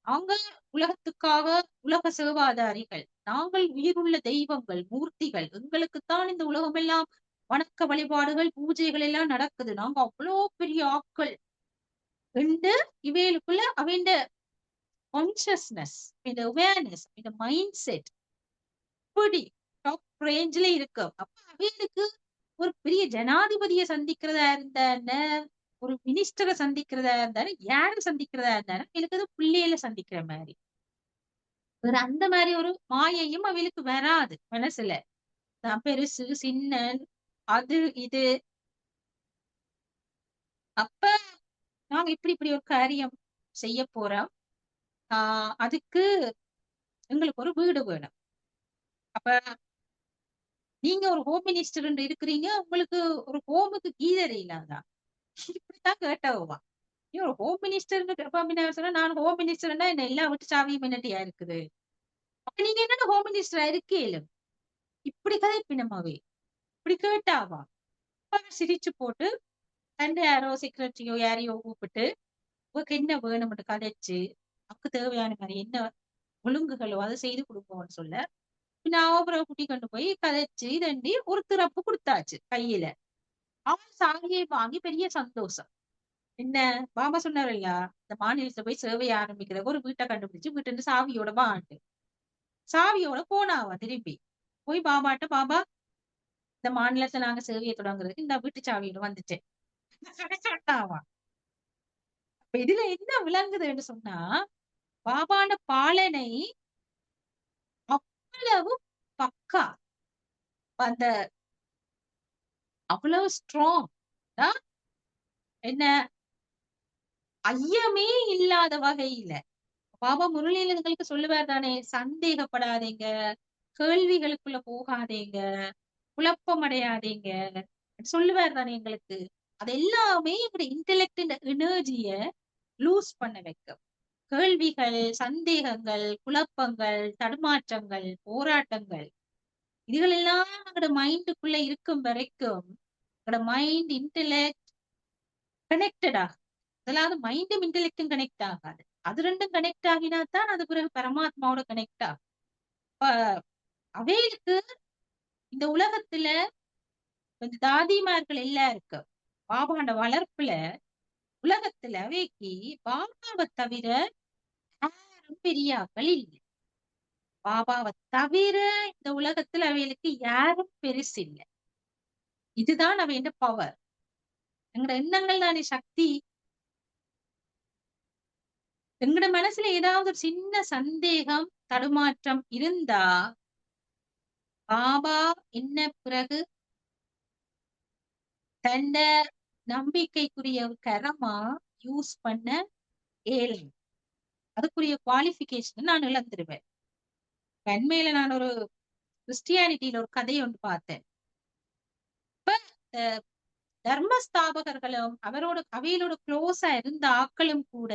நாங்க உலகத்துக்காக உலக சேவாதாரிகள், நாங்கள் உயிருள்ள தெய்வங்கள், மூர்த்திகள், எங்களுக்குத்தான் இந்த உலகம் எல்லாம் வணக்க வழிபாடுகள் பூஜைகள் எல்லாம் நடக்குது, நாங்க அவ்வளோ பெரிய ஆட்கள் என்று இவைகளுக்குள்ள அவைண்ட கான்சியஸ்னஸ், இந்த அவேர்னஸ், இந்த மைண்ட் செட் இப்படி டாப் ரேஞ்சில இருக்கும். அப்ப அவைகளுக்கு ஒரு பெரிய ஜனாதிபதியை சந்திக்கிறதா இருந்தா, ஒரு மினிஸ்டரை சந்திக்கிறதா இருந்தாலும், யார சந்திக்கிறதா இருந்தாலும் எனக்கு அது பிள்ளையில சந்திக்கிற மாதிரி. வேற அந்த மாதிரி ஒரு மாயையும் அவளுக்கு வராது மனசுல. நான் பெருசு சின்னன் அது இது. அப்ப நாங்க இப்படி இப்படி ஒரு காரியம் செய்ய போறோம். அதுக்கு எங்களுக்கு ஒரு வீடு வேணும். அப்ப நீங்க ஒரு ஹோம் மினிஸ்டர் இருக்கிறீங்க, உங்களுக்கு ஒரு ஹோமுக்கு கீதர் இல்லாதா? இப்படித்தான் கேட்டவா. நீ ஒரு ஹோம் மினிஸ்டர் சொன்னா, நான் ஹோம் மினிஸ்டர்னா என்ன எல்லா வீட்டு சாவியும் என்னட்டியா இருக்குது? அப்ப நீங்க என்ன ஹோம் மினிஸ்டரா இருக்கேலும் இப்படி கதைப்பினமாவே இப்படி கேட்டாவா? சிரிச்சு போட்டு தண்டை யாரோ செக்ரட்டரியோ யாரையோ கூப்பிட்டு உங்களுக்கு என்ன வேணும்னு கதைச்சு அவருக்கு தேவையான மாதிரி என்ன ஒழுங்குகளோ அதை செய்து கொடுப்போம்னு சொல்ல, நான் அப்புறம் குட்டி கொண்டு போய் கதைச்சு இதண்டி ஒரு திறப்பு கொடுத்தாச்சு கையில. அவன் சாவியை வாங்கி பெரிய சந்தோஷம். என்ன பாபா சொன்னார் இல்லையா, இந்த மாநிலத்துல போய் சேவையை ஆரம்பிக்கிற ஒரு வீட்டை கண்டுபிடிச்சு வீட்டு சாவியோட வாண்டு சாவியோட போனாவா திரும்பி போய் பாபாட்ட, பாபா இந்த மாநிலத்தை நாங்க சேவையை தொடங்குறதுக்கு இந்த வீட்டு சாவியோட வந்துட்டேன் சொன்னாவா. இப்ப இதுல என்ன விளங்குதுன்னு சொன்னா, பாபான பாலனை அவ்வளவு பக்கா, அந்த அவ்வளவு ஸ்ட்ராங், என்ன ஐயமே இல்லாத வகையில பாபா முரளிகளுக்கு சொல்லுவார் தானே, சந்தேகப்படாதீங்க, கேள்விகளுக்குள்ள போகாதீங்க, குழப்பம் அடையாதீங்க சொல்லுவார் தானே எங்களுக்கு. அது எல்லாமே எங்களுடைய இன்டெலெக்ட் எனர்ஜிய லூஸ் பண்ண வைக்கும். கேள்விகள், சந்தேகங்கள், குழப்பங்கள், தடுமாற்றங்கள், போராட்டங்கள், இதுகள் எல்லாம் எங்களோட மைண்டுக்குள்ள இருக்கும் வரைக்கும் எங்களோட மைண்ட் இன்டெலெக்ட் கனெக்டடா, அதாவது மைண்டும் இன்டெலெக்டும் கனெக்ட் ஆகாது. அது ரெண்டும் கனெக்ட் ஆகினா தான் அது பிறகு பரமாத்மாவோட கனெக்ட் ஆகும். அவைகளுக்கு இந்த உலகத்துல இந்த தாதிமார்கள் எல்லாருக்கும் பாபாண்ட வளர்ப்புல உலகத்துல அவைக்கு பாபாவை தவிர யாரும் பெரியாக்கள் இல்லை. பாபாவை தவிர இந்த உலகத்துல அவைகளுக்கு யாரும் பெருசு இல்லை. இதுதான் அவையோட பவர். எங்களோட எண்ணங்கள் தானே சக்தி. எங்களோட மனசுல ஏதாவது ஒரு சின்ன சந்தேகம் தடுமாற்றம் இருந்தா பாபா என்ன பிறகு தன்ன நம்பிக்கைக்குரிய கரமா யூஸ் பண்ண ஏழை, அதுக்குரிய குவாலிபிகேஷன் நான் இழந்துருவேன். உண்மையில நான் ஒரு கிறிஸ்டியானிட்டியில ஒரு கதையை ஒன்று பார்த்தேன். இப்ப தர்மஸ்தாபகர்களும் அவையோட க்ளோஸா இருந்த ஆக்களும் கூட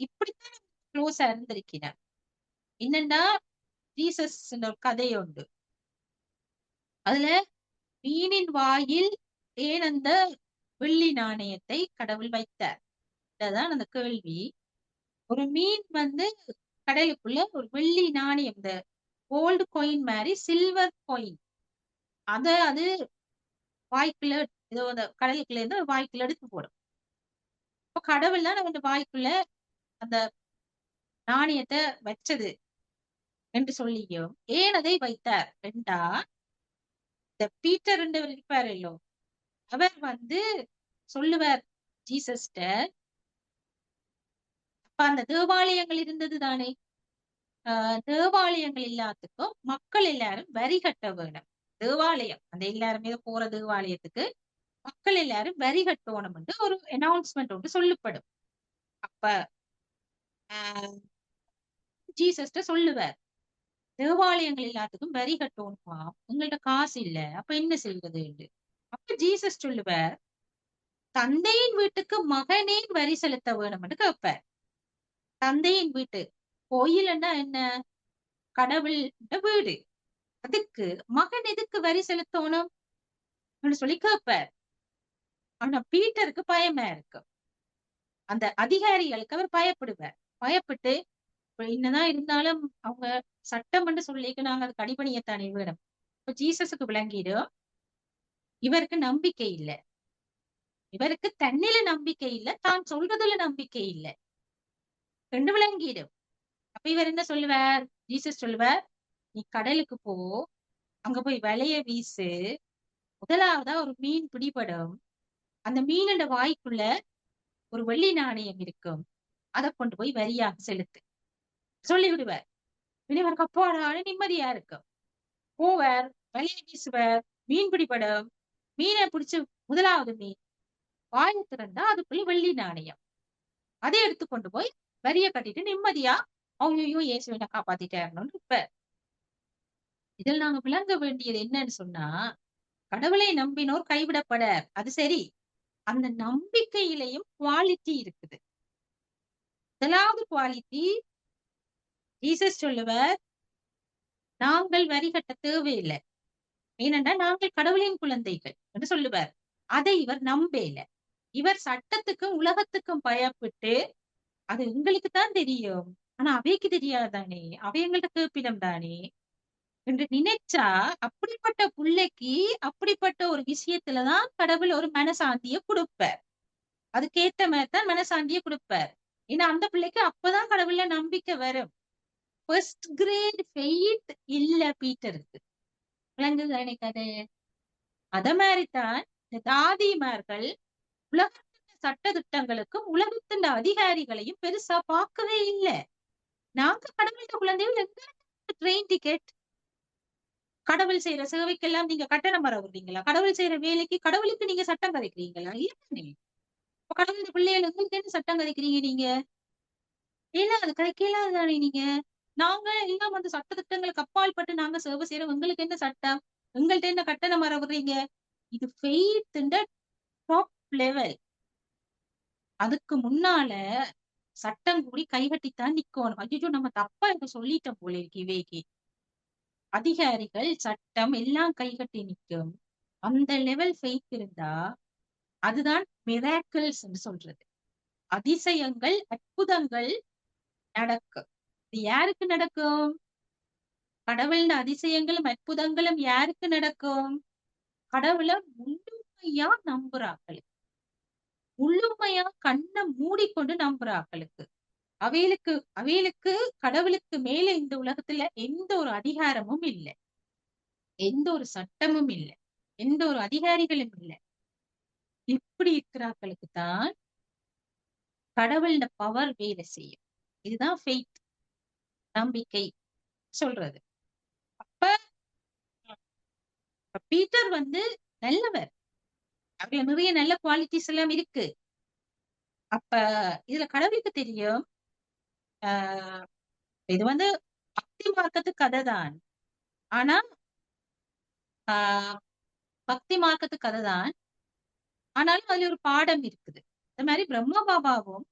இப்படித்தான் க்ளோஸா இருந்திருக்கிறார். என்னன்னா ஜீசஸ் ஒரு கதை உண்டு. அதுல மீனின் வாயில் ஏன் அந்த வெள்ளி நாணயத்தை கடவுள் வைத்தார். இதுதான் அந்த கேள்வி. ஒரு மீன் வந்து கடலுக்குள்ள ஒரு வெள்ளி நாணயம், இந்த கோல்டு காயின் மாதிரி சில்வர் காயின், அது வாய்க்குள்ள ஏதோ அந்த கடலுக்குள்ள இருந்து வாய்க்குள்ள எடுத்து போடும். இப்ப கடவுள் தான் நம்ம வாய்க்குள்ள அந்த நாணயத்தை வச்சது என்று சொல்லியும் ஏன் அதை வைத்தார் என்றா, இந்த பீட்டர் என்றவர் இருப்பார் இல்லோ, அவர் வந்து சொல்லுவார் ஜீசஸ்ட, அப்ப அந்த தேவாலயங்கள் இருந்தது தானே, தேவாலயங்கள் எல்லாத்துக்கும் மக்கள் எல்லாரும் வரி கட்ட வேணும். தேவாலயம் அந்த எல்லாருமே போற தேவாலயத்துக்கு மக்கள் எல்லாரும் வரி கட்டணும் என்று ஒரு அனௌன்ஸ்மெண்ட் ஒன்று சொல்லப்படும். அப்ப ஜீசஸ்ட சொல்லுவார், தேவாலயங்கள் எல்லாத்துக்கும் வரி கட்டணுமா, உங்கள்ட்ட காசு இல்ல, அப்ப என்ன செய்வது என்று. அப்ப ஜீசஸ் சொல்லுவார், தந்தையின் வீட்டுக்கு மகனே வரி செலுத்த வேணும் என்று கேட்பார். தந்தையின் வீட்டு, கோயில்னா என்ன, கடவுள் வீடு, அதுக்கு மகன் எதுக்கு வரி செலுத்தணும் சொல்லி கேட்பார். ஆனா பீட்டருக்கு பயமா இருக்கு. அந்த அதிகாரிகளுக்கு அவர் பயப்படுவார். பயப்பட்டு, என்னதான் இருந்தாலும் அவங்க சட்டம் என்று சொல்லிக்கு நாங்க அது கடிபணியத்தானே வேணும். இப்ப ஜீசஸுக்கு விளங்கிடும், இவருக்கு நம்பிக்கை இல்லை, இவருக்கு தன்னில நம்பிக்கை இல்லை, தான் சொல்றதுல நம்பிக்கை இல்லை என்று விளங்கிடும். அப்ப இவர் என்ன சொல்லுவார், ஜீசஸ் சொல்லுவார், நீ கடலுக்கு போ, அங்க போய் வலைய வீசு, முதலாவதா ஒரு மீன் பிடிபடும், அந்த மீனோட வாய்க்குள்ள ஒரு வெள்ளி நாணயம் இருக்கும், அதை கொண்டு போய் வரியாக செலுத்து சொல்லி விடுவார். இவருக்கு அப்பாடான நிம்மதியா இருக்கும். போவார், வலைய வீசுவார், மீன் பிடிபடும், மீனை பிடிச்சு முதலாவது மீன் வாயை திறந்தா அதுக்குள்ள வெள்ளி நாணயம், அதை எடுத்து கொண்டு போய் வரிய கட்டிட்டு நிம்மதியா அவங்களையும் இயேசுவை காப்பாத்திட்டாருன்னு இருப்பார். இதில் நாங்க விளங்க வேண்டியது என்னன்னு சொன்னா, கடவுளை நம்பினோர் கைவிடப்படார், அது சரி, அந்த நம்பிக்கையிலையும் குவாலிட்டி இருக்குது. முதலாவது குவாலிட்டி, ஜீசஸ் சொல்லுவார், நாங்கள் வரி கட்ட தேவையில்லை, ஏனென்றா நாங்கள் கடவுளின் குழந்தைகள் என்று சொல்லுவார். அதை இவர் நம்பேல. இவர் சட்டத்துக்கும் உலகத்துக்கும் பயப்பட்டு, அது எங்களுக்கு தான் தெரியும், ஆனா அவைக்கு தெரியாதானே, அவை எங்கள்ட்ட கேப்பிடம் தானே என்று நினைச்சா, அப்படிப்பட்ட பிள்ளைக்கு அப்படிப்பட்ட ஒரு விஷயத்துலதான் கடவுள் ஒரு மனசாந்திய கொடுப்பார். அதுக்கேத்த மாதிரிதான் மனசாந்திய கொடுப்பார். ஏன்னா அந்த பிள்ளைக்கு அப்பதான் கடவுள்ல நம்பிக்கை வரும். ஃபர்ஸ்ட் கிரேட் ஃபெய்த் இல்ல பீட்டருக்கு, விளங்குதானே கதை. அத மாதிரிதான் இந்த தாதிமார்கள் உலகத்தின் சட்ட திட்டங்களுக்கும் உலகத்தின் அதிகாரிகளையும் பெருசா பார்க்கவே இல்லை. நாங்க கடவுளோட குழந்தைகள், எங்களுக்கு ட்ரெயின் டிக்கெட், கடவுள் செய்யற சேவைக்கெல்லாம் நீங்க கட்டணம் வர விடுறீங்களா, கடவுள் செய்யற வேலைக்கு கடவுளுக்கு நீங்க சட்டம் கதைக்கிறீங்களா, இல்லையே. கடவுள் பிள்ளைகள் எங்களுக்கு என்ன சட்டம் கதைக்கிறீங்க நீங்க, இல்ல அது கதைக்கலாது தானே நீங்க. நாங்க எல்லாம் வந்து சட்ட திட்டங்களுக்கு அப்பால் பட்டு நாங்க சேவை செய்யறோம், உங்களுக்கு என்ன சட்டம், எங்கள்ட்ட என்ன கட்டணம் வர விடுறீங்க. இது ஃபெய்த் டாப் லெவல். அதுக்கு முன்னால சட்டம் கூடி கைகட்டித்தான் நிக்கணும். ஐயோ நம்ம தப்பா இப்ப சொல்லிட்டோம் போல இருக்கு இவைக்கு. அதிகாரிகள் சட்டம் எல்லாம் கைகட்டி நிற்கும். அந்த லெவல் ஃபெய்த் இருந்தா அதுதான் மிராக்கிள்ஸ் என்று சொல்றது. அதிசயங்கள், அற்புதங்கள் நடக்கும். இது யாருக்கு நடக்கும்? கடவுளின் அதிசயங்களும் அற்புதங்களும் யாருக்கு நடக்கும்? கடவுளை முழுமையா நம்புறாக்களுக்கு, முழுமையா கண்ணை மூடிக்கொண்டு நம்புறாக்களுக்கு. அவைகளுக்கு கடவுளுக்கு மேல இந்த உலகத்துல எந்த ஒரு அதிகாரமும் இல்லை, எந்த ஒரு சட்டமும் இல்லை, எந்த ஒரு அதிகாரிகளும் இல்லை. இப்படி இருக்கிறாக்களுக்கு தான் கடவுளோட பவர் வேலை செய்யும். இதுதான் ஃபெய்த், நம்பிக்கை சொல்றது. அப்ப பீட்டர் வந்து நல்லவர், அவருடைய நிறைய நல்ல குவாலிட்டிஸ் எல்லாம் இருக்கு. அப்ப இதுல கடவுளுக்கு தெரியும், ஆஹ் இது வந்து பக்தி மார்க்கத்து கதை தான். ஆனா ஆஹ் பக்தி மார்க்கத்து கதை தான், ஆனாலும் அதுல ஒரு பாடம் இருக்குது. இந்த மாதிரி பிரம்மா பாபாவும்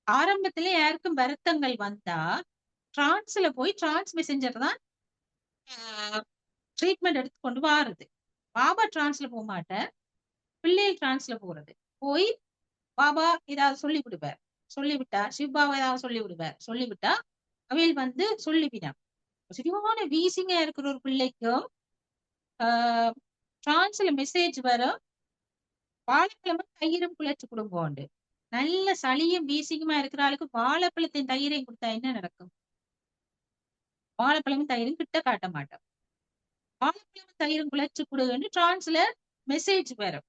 ஆரம்பத்துல யாருக்கும் வருத்தங்கள் வந்தா டிரான்ஸ்ல போய் டிரான்ஸ் மெசஞ்சர் தான் ட்ரீட்மெண்ட் எடுத்து கொண்டு வாருது. பாபா டிரான்ஸ்ல போக மாட்டார், பிள்ளைகள் டிரான்ஸ்ல போறது. போய் பாபா ஏதாவது சொல்லி விடுவார். சொல்லிவிட்டா சிவபாபா ஏதாவது சொல்லி விடுவார். சொல்லிவிட்டா அவையில் வந்து சொல்லிவிடும். சரியான வீசிங்கா இருக்கிற ஒரு பிள்ளைக்கும் ஆஹ் டிரான்ஸ்ல மெசேஜ் வரும், வாழைக்கிழமை தயிரும் குழைச்சு கொடுங்கோண்டு. நல்ல சளியும் வீசிங்குமா இருக்கிற ஆளுக்கு வாழைப்பழத்தின் தயிரையும் கொடுத்தா என்ன நடக்கும்? வாழைப்பழமும் தயிரும் கிட்ட காட்ட மாட்டோம். வாழைப்பழமும் தயிரும் குழைச்சு கொடுன்னு டிரான்ஸ்ல மெசேஜ் வரும்.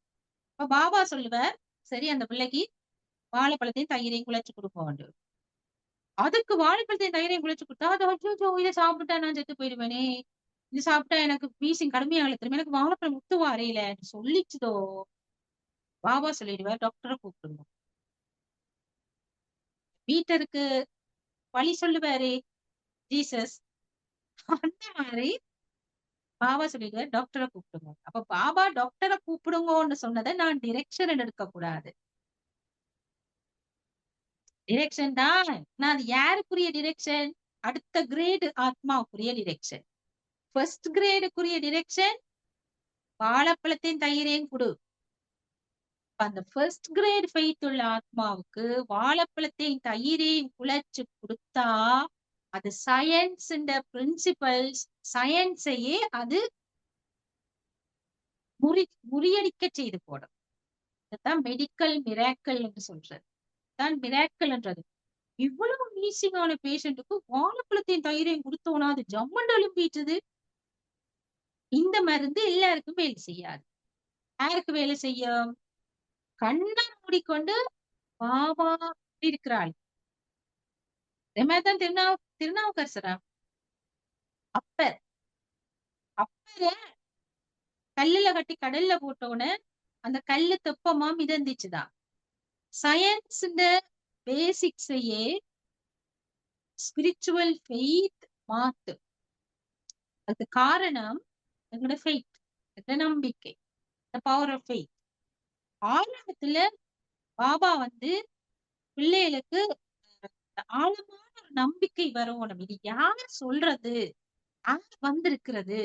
அப்ப பாபா சொல்லுவார், சரி அந்த பிள்ளைக்கு வாழைப்பழத்தையும் தயிரையும் குழைச்சு கொடுப்போம். அதுக்கு வாழைப்பழத்தையும் தயிரையும் குழைச்சு கொடுத்தா அது அச்சோ இதை சாப்பிட்டா நான் செத்து போயிடுவேனே, இது சாப்பிட்டா எனக்கு வீசிங் கடுமையாக திரும்ப எனக்கு வாழைப்பழம் முத்து வரையில சொல்லிச்சுதோ. பாபா சொல்லிடுவார், டாக்டரை கூப்பிடுங்க. பீட்டருக்கு வழி சொல்லுவாரே ஜீசஸ், அந்த மாதிரி பாபா சொல்லிடுவார், டாக்டரை கூப்பிடுங்க. அப்ப பாபா டாக்டரை கூப்பிடுங்கன்னு சொன்னதை நான் டிரெக்ஷன் எடுக்க கூடாது. டிரெக்ஷன் தான், நான் அது யாருக்குரிய டிரெக்ஷன்? அடுத்த கிரேடு ஆத்மாவுக்குரிய டிரெக்ஷன். ஃபர்ஸ்ட் கிரேடுக்குரிய டிரெக்ஷன் வாழைப்பழத்தின் தயிரையும் கொடு. அந்த ஃபர்ஸ்ட் கிரேட் ஃபெய்த் உள்ள ஆத்மாவுக்கு வாழைப்பழத்தையும் தயிரையும் குழைச்சு கொடுத்தா அது சயின்ஸ் பிரின்சிபல்ஸ், சயின்ஸையே அது முறியடிக்க செய்து போடும். இதுதான் மெடிக்கல் மிராக்கல் என்று சொல்றது. தான் மிராக்கல் என்றது. இவ்வளவு மீசிங்கான பேஷண்ட்டுக்கு வாழைப்பழத்தையும் தயிரையும் கொடுத்தோம்னா அது ஜம்மண்டு எழும்பிட்டுது. இந்த மருந்து எல்லாருக்கும் வேலை செய்யாது. யாருக்கு வேலை செய்யும்? கண்ணை மூடிக்கொண்டு பாபா இருக்கிறாள். அதே மாதிரிதான் திருநாவுக்கரசரா அப்பர் கல்லுல கட்டி கடல்ல போட்டோன்னு அந்த கல்லு தெப்பமா மிதந்துச்சுதான். சயின்ஸ் பேசிக்ஸையே ஸ்பிரிச்சுவல் ஃபெய்த் மாத்து. அதுக்கு காரணம் எங்களோட ஃபெய்த், எங்களோட நம்பிக்கை, பவர் ஆஃப் ஃபெய்த். ஆரம்பத்துல பாபா வந்து பிள்ளைகளுக்கு ஆழமான ஒரு நம்பிக்கை வரணும். இது யார் சொல்றது, யார் வந்திருக்கிறது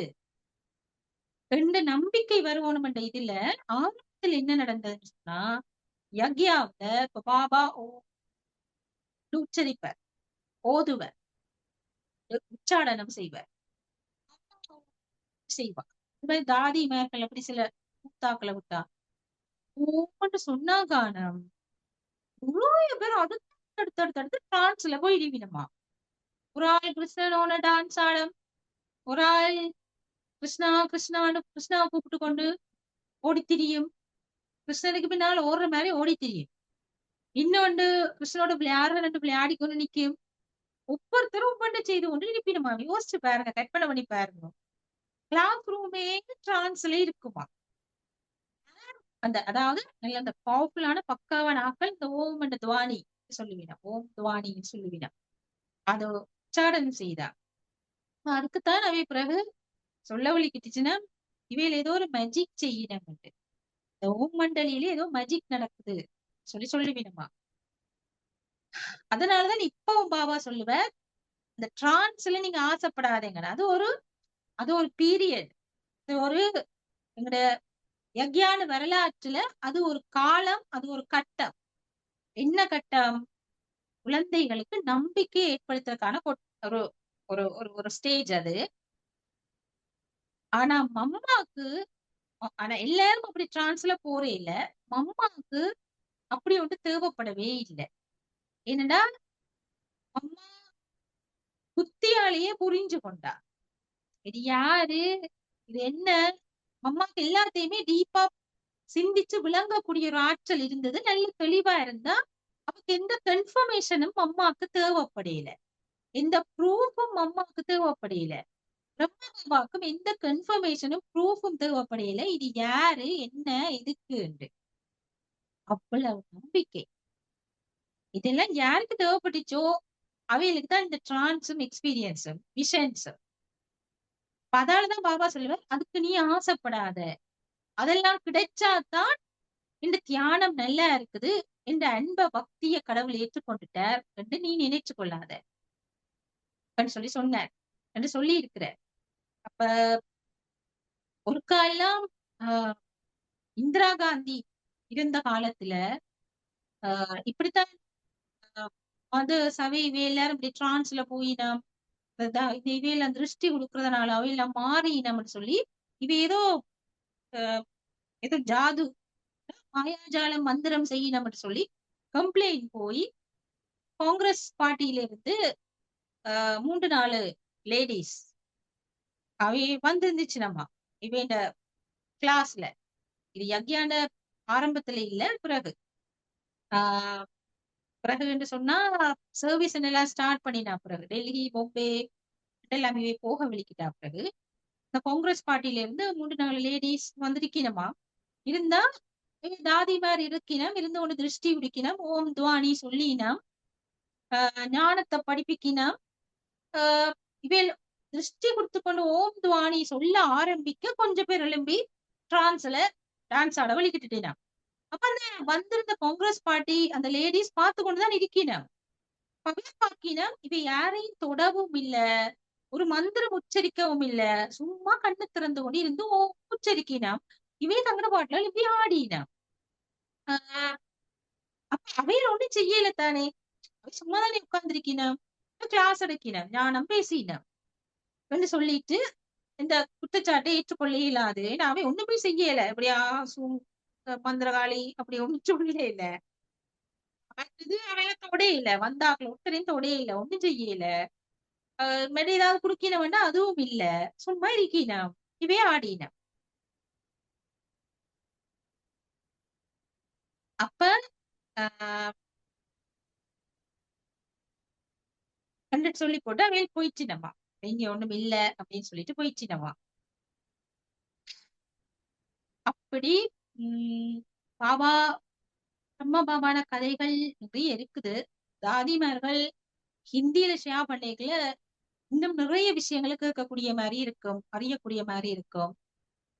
ரெண்டு நம்பிக்கை வரணும் என்ற இதுல ஆரம்பத்துல என்ன நடந்ததுன்னு சொன்னா, யக்யாவுல இப்ப பாபா உச்சரிப்பார், ஓதுவர், உச்சாடனம் செய்வார், செய்வார். இந்த மாதிரி தாதி மேர்கள் அப்படி சில கூத்தாக்களை விட்டா ஒவ்வொன்று சொன்னா காணம் நிறைய பேர் அடுத்தடுத்து டான்ஸ்ல போய் இடிவினமா. ஒரு ஆள் கிருஷ்ணனோட டான்ஸ் ஆடும், ஒரு ஆள் கிருஷ்ணா கிருஷ்ணான்னு கிருஷ்ணாவை கூப்பிட்டு கொண்டு ஓடி திரியும், கிருஷ்ணனுக்கு பின்னால் ஓடுற மாதிரி ஓடி திரியும். இன்னொன்று கிருஷ்ணனோட விளையாடுற ரெண்டு விளையாடி கொண்டு நிக்கும். ஒவ்வொருத்தரும் ஒவ்வொன்று செய்து கொண்டு இருப்பினுமா. யோசிச்சு பாருங்க, கற்பனை பண்ணி பாருங்க. கிளாஸ் ரூமே டிரான்ஸ்ல இருக்குமா. அந்த அதாவது நல்ல அந்த பவர்ஃபுல்லான பக்காவான ஆக்கள் இந்த ஓம் என்ற துவானி சொல்லுவீனா, ஓம் துவானின்னு சொல்லுவீனா, அது உச்சாடனம் செய்தா. அதுக்குத்தான் அவை பிறகு சொல்ல வலிக்கிட்டுச்சுன்னா இவையில ஏதோ ஒரு மேஜிக் செய்யணும், இந்த ஓம் மண்டலியில ஏதோ மேஜிக் நடக்குது சொல்லுவீனமா. அதனாலதான் இப்பவும் பாபா சொல்லுவார், இந்த டிரான்ஸ்ல நீங்க ஆசைப்படாதீங்க. அது ஒரு பீரியட், ஒரு எங்கட யக்ஞான வரலாற்றுல அது ஒரு காலம், அது ஒரு கட்டம். என்ன கட்டம்? குழந்தைகளுக்கு நம்பிக்கை ஏற்படுத்துறதுக்கான ஒரு ஒரு ஒரு ஒரு ஸ்டேஜ் அது. ஆனா மம்மாக்கு, ஆனா எல்லாரும் அப்படி டிரான்ஸ்ல போறே இல்ல. மம்மாக்கு அப்படி ஒன்று தேவைப்படவே இல்லை. ஏனென்றா அம்மா புத்தியாலேயே புரிஞ்சு கொண்டா இது யாரு, இது என்ன. அம்மாக்கு எல்லாத்தையுமே டீப்பா சிந்திச்சு விளங்கக்கூடிய ஒரு ஆற்றல் இருந்தது. நல்ல தெளிவா இருந்தா அவருக்கு எந்த கன்ஃபர்மேஷனும் அம்மாக்கு தேவைப்படையில, எந்த ப்ரூஃபும் அம்மாவுக்கு தேவைப்படையில, பிரம்மபாபாவுக்கும் எந்த கன்ஃபர்மேஷனும் ப்ரூஃபும் தேவைப்படையில. இது யாரு, என்ன, எதுக்கு. அவ்வளவு நம்பிக்கை. இதெல்லாம் யாருக்கு தேவைப்பட்டுச்சோ அவைகளுக்கு தான் இந்த டிரான்ஸும் எக்ஸ்பீரியன்ஸும் விஷன்ஸும். அதாலதான் பாபா சொல்லுவார், அதுக்கு நீ ஆசைப்படாத, அதெல்லாம் கிடைச்சாதான் இந்த தியானம் நல்லா இருக்குது, இந்த அன்ப பக்திய கடவுள் ஏற்றுக்கொண்டுட்டார் என்று நீ நினைச்சு கொள்ளாத சொல்லி சொன்னார் என்று சொல்லி இருக்கிற. அப்ப ஒரு காலம் ஆஹ் இந்திரா காந்தி இருந்த காலத்துல இப்படித்தான் அது சவி இவை எல்லாரும் இப்படி டிரான்ஸ்ல போயினம் இவையெல்லாம் திருஷ்டி கொடுக்கறதுனால அவையெல்லாம் மாறினம்னு சொல்லி இவ ஏதோ ஏதோ ஜாது மாயாஜாலம் மந்திரம் செய்யணும்னு சொல்லி கம்ப்ளைண்ட் போய் காங்கிரஸ் பார்ட்டியில இருந்து 3-4 லேடிஸ் அவை வந்திருந்துச்சு நம்ம இவன் கிளாஸ்ல இது யக்ஞான ஆரம்பத்துல இல்ல பிறகு ஆஹ் பிறகு என்று சொன்னா சர்வீஸ் எல்லாம் ஸ்டார்ட் பண்ணினா பிறகு டெல்லி பொம்பே எல்லாமே போக வெளிக்கிட்டா பிறகு இந்த காங்கிரஸ் பார்ட்டில இருந்து 3-4 லேடிஸ் வந்திருக்கணுமா இருந்தா தாதி மாதிரி இருக்கினம் இருந்து ஒண்ணு திருஷ்டி உடிக்கினம் ஓம் துவானி சொல்லினம் ஞானத்தை படிப்பிக்கினம் இவையில் திருஷ்டி கொடுத்து கொண்டு ஓம் துவானி சொல்ல ஆரம்பிக்க கொஞ்சம் பேர் எழும்பி டிரான்ஸ்ல டான்ஸ் ஆட வலிக்கிட்டுட்டேனா அப்ப அந்த வந்திருந்த காங்கிரஸ் பார்ட்டி அந்த லேடிஸ் பார்த்து கொண்டுதான் இருக்கினம் பாக்கினம் இவ யாரையும் தொடவும் இல்ல ஒரு மந்திரம் உச்சரிக்கவும் இல்ல சும்மா கண்ணு திறந்து கொண்டு இருந்து உச்சரிக்கினாம் இவே தங்கட பாட்டுல இப்படி ஆடினாம் அப்ப அவையில ஒண்ணும் செய்யல தானே சும்மா தானே உட்கார்ந்துருக்கினாம் கிளாஸ் எடுக்கினாம் ஞானம் பேசினாம் என்று சொல்லிட்டு இந்த குற்றச்சாட்டை ஏற்றுக்கொள்ள இயலாது அவை ஒண்ணுமே செய்யல இப்படியா மந்திரகாளி அப்படி ஒண்ணும் சொல்லல இல்ல இது அவையில தொடைய இல்ல வந்தாக்கள் ஒருத்தரையும் தொடைய இல்ல ஒண்ணும் செய்யல மெட ஏதாவது குடுக்கினவன்னா அதுவும் இல்ல சும்மா இருக்கினாம் இவே ஆடினாம் அப்ப சொல்லி போட்டு அவையில் போயிடுச்சுனவா இங்க ஒண்ணும் இல்ல அப்படின்னு சொல்லிட்டு போயிடுச்சுனவா அப்படி பாபா பிரம்ம பாபான கதைகள் நிறைய இருக்குது தாதிமார்கள் ஹிந்தியில ஷேர் பண்ணைகள இன்னும் நிறைய விஷயங்களை கேட்கக்கூடிய மாதிரி இருக்கும் அறியக்கூடிய மாதிரி இருக்கும்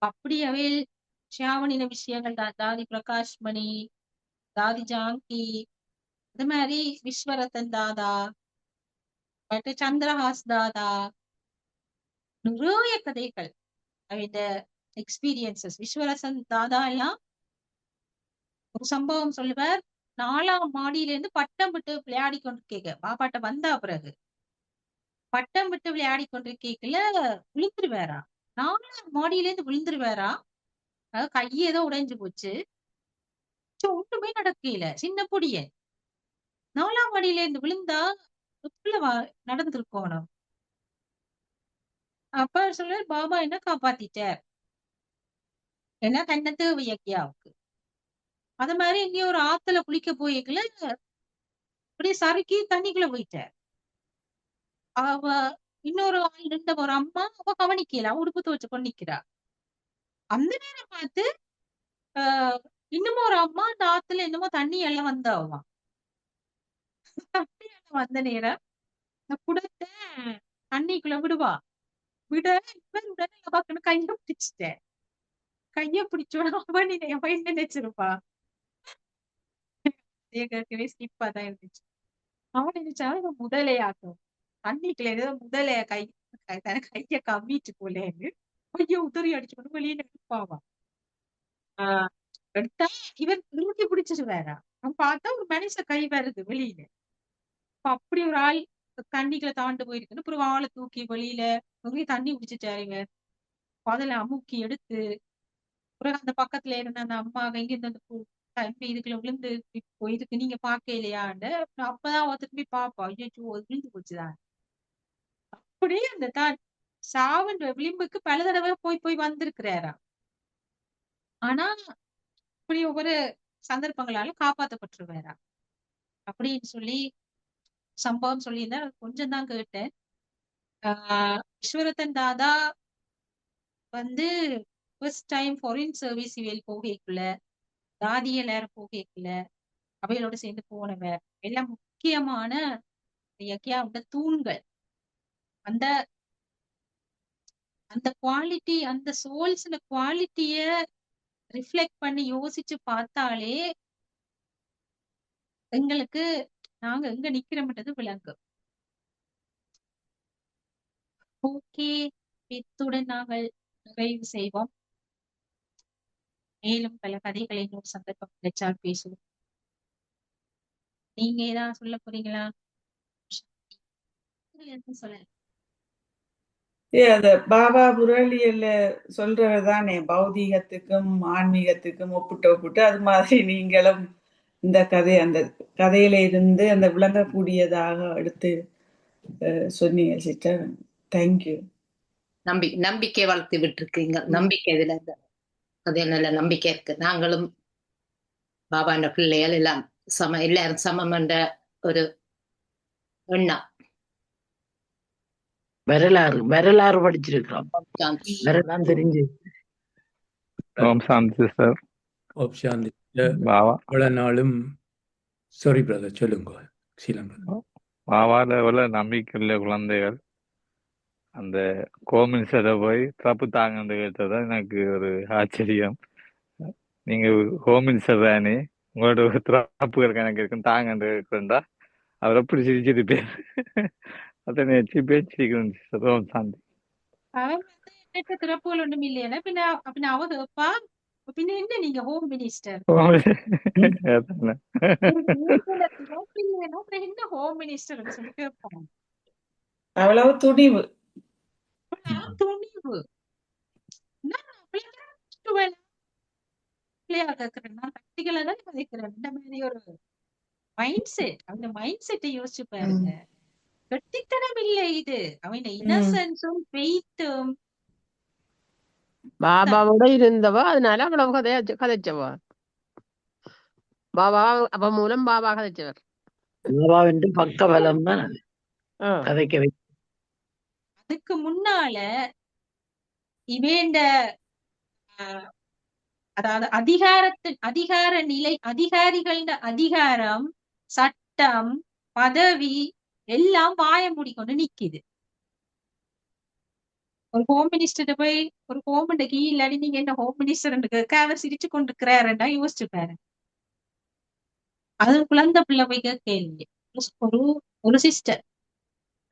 அப்படி அவையில் ஷேர் பண்ணின விஷயங்கள் தான் தாதி பிரகாஷ் மணி தாதி ஜாங்கி அது மாதிரி விஸ்வரத்தன் தாதா சந்திரஹாஸ் தாதா நிறைய கதைகள் இந்த எக்ஸ்பீரியன்சஸ் விஸ்வரசன் தாதா எல்லாம் ஒரு சம்பவம் சொல்லுவார் 4ஆம் மாடியில இருந்து பட்டம் விட்டு விளையாடி கொண்டிருக்கேங்க பாப்பாட்ட வந்தா பிறகு பட்டம் விட்டு விளையாடி கொண்டிருக்கேக்கல விழுந்துருவாரா 4ஆம் மாடியில இருந்து விழுந்துருவாரா கையேதோ உடைஞ்சு போச்சு ஒண்ணுமே நடக்கல சின்ன பொடியன் 4ஆம் மாடியில இருந்து விழுந்தா எப்படிவா நடந்திருக்கணும் அப்ப சொல்ல பாபா என்ன காப்பாத்திட்டார் ஏன்னா தன்னை தேவை யக்யாவுக்கு அது மாதிரி இங்க ஒரு ஆத்துல குளிக்க போய்க்கல அப்படியே சறுக்கி தண்ணிக்குள்ள போயிட்டார் அவ இன்னொரு ஆள் இருந்த ஒரு அம்மா அவ கவனிக்கல உடுப்பு துவச்சு கொண்டு நிக்கிறா அந்த நேரம் பார்த்து இன்னமும் ஒரு அம்மா அந்த ஆத்துல என்னமோ தண்ணி எல்லாம் வந்தாவாம் வந்த நேரம் இந்த குடத்தை தண்ணிக்குள்ள விடுவா விட இவன் உடனே அவக்குன்னு கைய பிடிச்சிட்டேன் கைய பிடிச்சோட அவன் என்ன நினைச்சிருப்பா கேட்கவே ஸ்கிப்பா தான் இருந்துச்சு அவன் நினைச்சா இவன் முதலையாக்கும் தண்ணிக்குள்ள ஏதோ முதலைய கைய கம்மிட்டு போலேன்னு கைய உதறி அடிச்சுக்கொண்டு வெளியே நிற்பாவா எடுத்தா இவன் தூக்கி பிடிச்சிட்டு வேறா அவன் பார்த்தா ஒரு மனுஷ கை வருது வெளியில அப்படி ஒரு ஆள் தண்ணிக்குள்ள தாண்டு போயிருக்குன்னு அப்புறம் ஆளை தூக்கி வெளியில தண்ணி குடிச்சிட்டாரு இவர் முதல்ல அமுக்கி எடுத்து பிறகு அந்த பக்கத்துல இருந்த அந்த அம்மா இங்க இருந்து அந்த தம்பி இதுக்குள்ள விழுந்து இதுக்கு நீங்க பாக்க இல்லையாண்டு அப்பதான் திரும்பி பாப்பா ஐயோ விழுந்து போச்சுதான் அப்படியே அந்த தான் சாவன் விளிம்புக்கு பல தடவை போய் போய் வந்திருக்கிறாரா ஆனா இப்படி ஒவ்வொரு சந்தர்ப்பங்களால காப்பாற்றப்பட்டுருவாரா அப்படின்னு சொல்லி சம்பவம் சொல்லியிருந்தா கொஞ்சம் தான் கேட்டேன் ஈஸ்வரத்தன் தாதா வந்து ஃபர்ஸ்ட் டைம் ஃபாரின் சர்வீஸ் இவையில் போகக்குள்ள தாதி எல்லாரும் போகக்குள்ள அவைகளோட சேர்ந்து போனவர் எல்லாம் முக்கியமான யக்யாவோட தூண்கள் அந்த அந்த குவாலிட்டி அந்த சோல்ஸ்ல குவாலிட்டிய ரிஃப்ளெக்ட் பண்ணி யோசிச்சு பார்த்தாலே எங்களுக்கு நாங்க எங்க நிக்கிறோம்ன்றது விளங்கும். ஓகே, இத்துடன் நாங்கள் நிறைவு செய்வோம். மேலும் பல கதைகளை இன்னொரு சந்தர்ப்பம் கிடைச்சால் பேசுவோம். நீங்க ஏதாவது சொல்ல போறீங்களா? எதுவும் சொல்லல. அத பாபா புரளியல்ல சொல்றவர் தானே, பௌதீகத்துக்கும் ஆன்மீகத்துக்கும் ஒப்பிட்டு அது மாதிரி நீங்களும் இந்த கதை அந்த கதையில இருந்து அந்த விளங்கக்கூடியதாக எடுத்து சொன்னீங்க சிஸ்டர். தேங்க்யூ. நம்பிக்கை வளர்த்து விட்டுருக்கீங்க. நம்பிக்கை இதுல அது நல்ல நம்பிக்கை இருக்கு. நாங்களும் பாபாண்ட பிள்ளைகள் எல்லாம் எல்லாரும் சமம் என்ற ஒரு எண்ணம். வரலாறு படிச்சிருக்கிறோம். வரலாறு தெரிஞ்சு. ஓம் சாந்தி சிஸ்டர். ஓம் சாந்தி. பாவா இவ்வளவு நாளும் சாரி பிரதர், சொல்லுங்க சீலம். பாவால எவ்வளோ நம்பிக்கை உள்ள குழந்தைகள் அந்த கோமின்ஸரை போய் தப்பு தாங்கன்னு கேட்டதான் எனக்கு ஒரு ஆச்சரியம். நீங்க ஹோமின்ஸர் தானே, உங்களோட ஒரு திராப்புகள் கணக்கு இருக்குன்னு தாங்கன்னு கேட்டா அவர் எப்படி சிரிச்சிட்டு பேர் அதை வச்சு பேச்சிருக்கிறேன் சிஸ்டர். ஓம் சாந்தி. அவன் வந்து என்கிட்ட திறப்புகள் ஒண்ணும் இல்லையா பின்ன அவ கேப்பா, பின்ன என்ன நீங்க ஹோம் மினிஸ்டர் என்ன ஹோம் மினிஸ்டர் சொல்லி கேட்பான். அவ்வளவு துணிவு. துணிவு பிள்ளையா கேக்குறேன்னா தட்டிகளை தான் கதைக்கிறேன். இந்த மாதிரி ஒரு மைண்ட் செட், அந்த மைண்ட் செட்டை யோசிச்சு பாருங்க. கெட்டித்தனம் இல்லை இது, அவன் இன்னசென்ஸும் ஃபெய்த்தும். பாபாவோட இருந்தவா, அதனால அவ்வளவு கதைச்சவா. பாபா அப்ப மூலம் பாபா கதைச்சவர். பாபாவின் பக்க பலம் தான் கதைக்க வை. அதுக்கு முன்னால இவேண்ட அதாவது அதிகார நிலை, அதிகாரிகள அதிகாரம், சட்டம், பதவி எல்லாம் வாய மூடிக்கொண்டு நிக்குது. ஒரு ஹோம் மினிஸ்டர் போய் ஒரு ஹோம் இல்லாடி நீங்க என்ன ஹோம் மினிஸ்டர் அவர் சிரிச்சு கொண்டு இருக்கிறாருன்னா யோசிச்சு பாரு. அது குழந்தை பிள்ளை போய் கேள்வி. ஒரு சிஸ்டர்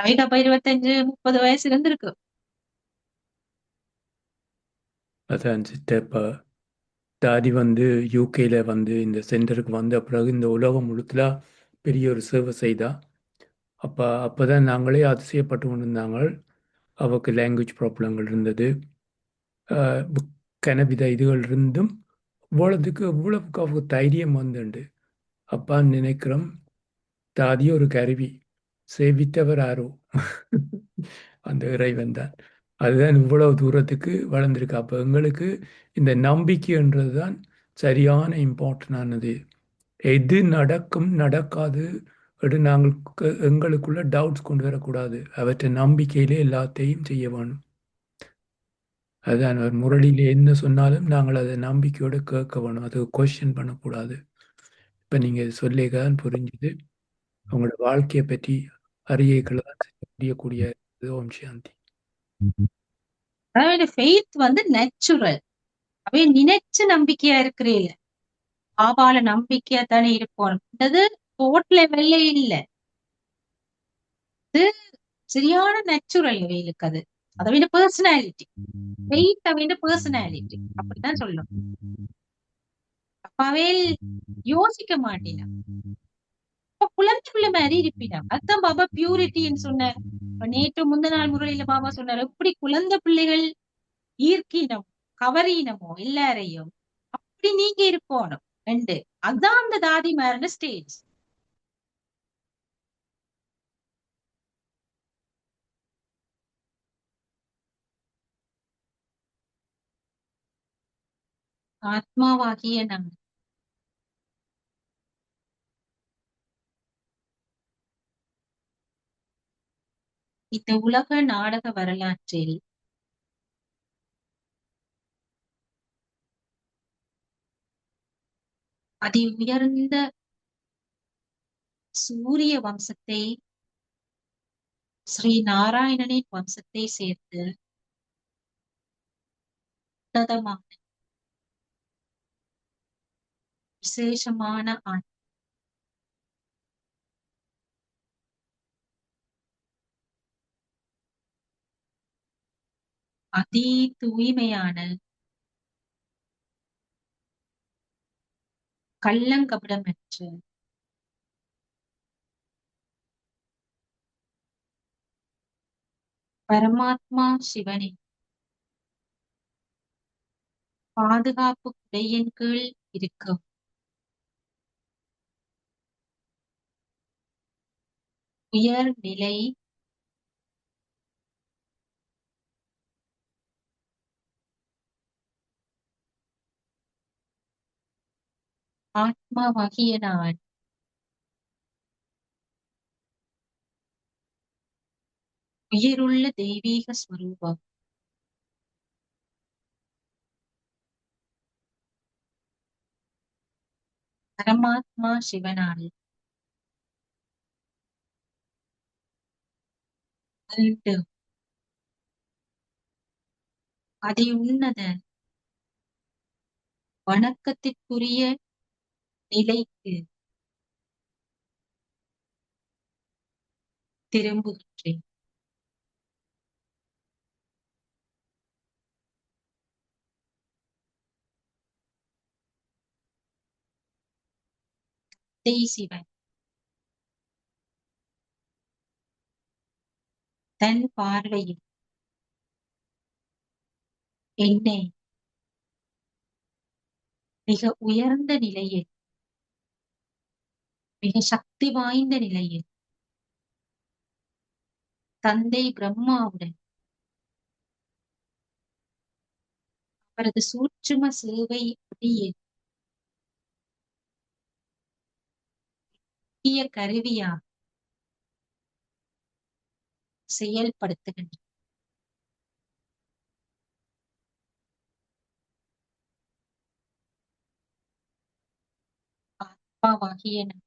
அப்ப 25-30 வயசு இருந்திருக்கு. அதான் சிஸ்டர், இப்போ தாடி வந்து யூகேல வந்து இந்த சென்டருக்கு வந்த பிறகு இந்த உலகம் முழுத்துல பெரிய ஒரு சேவை செய்தா. அப்போதான் நாங்களே அதிசயப்பட்டு கொண்டிருந்தாங்க. அவருக்கு லாங்குவேஜ் ப்ராப்ளங்கள் இருந்தது, கனவித இதுகள் இருந்தும் இவ்வளவுக்கு அவருக்கு தைரியம் வந்துண்டு. அப்பான்னு நினைக்கிறோம். தாதி ஒரு கருவி, சேவித்தவர் ஆரோ அந்த இறைவன் தான். அதுதான் இவ்வளவு தூரத்துக்கு வளர்ந்துருக்கு. அப்போ எங்களுக்கு இந்த நம்பிக்கைன்றது தான் சரியான இம்பார்ட்டன்டானது. எது நடக்கும் நடக்காது நாங்கள் எங்களுக்குள்ள டவுட்ஸ் கொண்டு வரக்கூடாது. அவற்றை நம்பிக்கையிலே எல்லாத்தையும் செய்ய வேணும். அதுதான் அவர் முரளியில என்ன சொன்னாலும் நாங்கள் அதை நம்பிக்கையோட கேட்க வேணும். அது கொஸ்டின் பண்ணக்கூடாது. இப்போ நீங்கள் சொல்லிதான் புரிஞ்சுது. அவங்களோட வாழ்க்கையை பற்றி அறியைகளால் தெரியக்கூடிய ஓம் சாந்தி. அதாவது ஃபெய்த் வந்து நேச்சுரல். அவை நினைச்சு நம்பிக்கையா இருக்கிறீங்க. பாபால நம்பிக்கையா தானே இருப்போம். அது தோட் லெவல்ல இல்ல, இது சரியான நேச்சுரல் அவைகளுக்கு. அது அவையோட பர்சனாலிட்டி. ஃபெய்த் அவையோட பர்சனாலிட்டி அப்படிதான் சொல்லணும். அப்ப அவையில் யோசிக்க மாட்டேன், குழந்தைக்குள்ள மாதிரி இருப்பினா. அதுதான் பாபா பியூரிட்டின்னு சொன்னார். நேற்று முந்த நாள் முறையில பாபா சொன்னார், எப்படி குழந்தை பிள்ளைகள் ஈர்க்கினமோ கவரினமோ எல்லாரையும் அப்படி நீங்க இருக்கணும். அதான் அந்த தாதி மாறின ஸ்டேஜ். ஆத்மாவாகிய நம்ம இந்த உலக நாடக வரலாற்றில் அதி உயர்ந்த சூரிய வம்சத்தை, ஸ்ரீ நாராயணனின் வம்சத்தை சேர்த்து உன்னதமான விசேஷமான அதி தூய்மையான கள்ளங்கபடமற்ற பரமாத்மா சிவனின் பாதுகாப்பு குடையின் கீழ் இருக்கும் உயர்நிலை ஆத்மாவாகிய நான் உயிருள்ள தெய்வீக ஸ்வரூபம் பரமாத்மா சிவனால் மீண்டும் அதி உன்னத வணக்கத்திற்குரிய நிலைக்கு திரும்புகின்றேன். சிவன் தன் பார்வையில் என்னை மிக உயர்ந்த நிலையில், மிக சக்தி வாய்ந்த நிலையில் தந்தை பிரம்மாவுடன் அவரது சூட்சும சேவை ஒளியில் முக்கிய கருவியாக செயல்படுத்துகின்ற ஆத்மாவாகிய நான்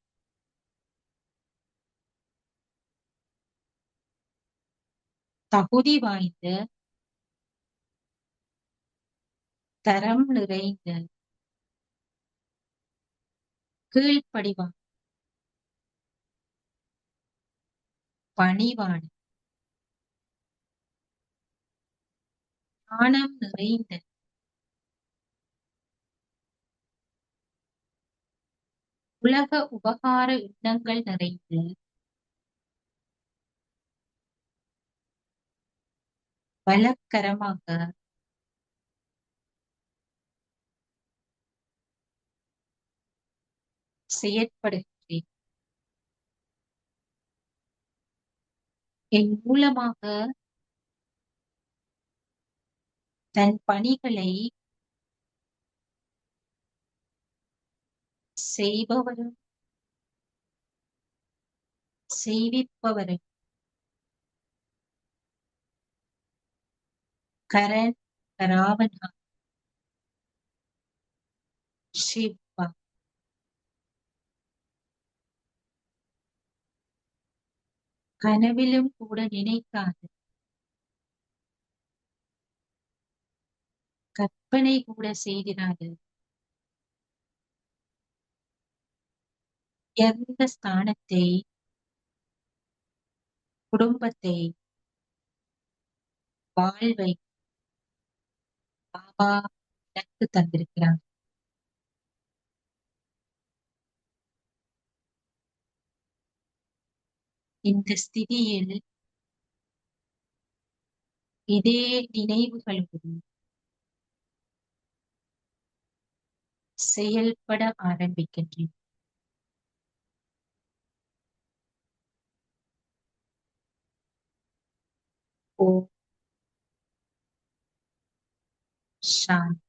தகுதி வாய்ந்த தரம் நிறைந்த கீழ்ப்படிவான பணிவான ஞானம் நிறைந்த உலக உபகார எண்ணங்கள் நிறைந்த பலக்கரமாக செயற்படுகிறேன். என் மூலமாக தன் பணிகளை செய்பவரும் செய்விப்பவரும் கரண் கராவனா சிவா கனவிலும் கூட நினைக்காது, கற்பனை கூட செய்கிறார்கள் எந்த ஸ்தானத்தை, குடும்பத்தை, வாழ்வை பாபா எனக்கு தந்திருக்கிறார். இந்த ஸ்திதியில் இதே நினைவுகளோடு செயல்பட ஆரம்பிக்கின்றேன். ஓம் சாந்தி.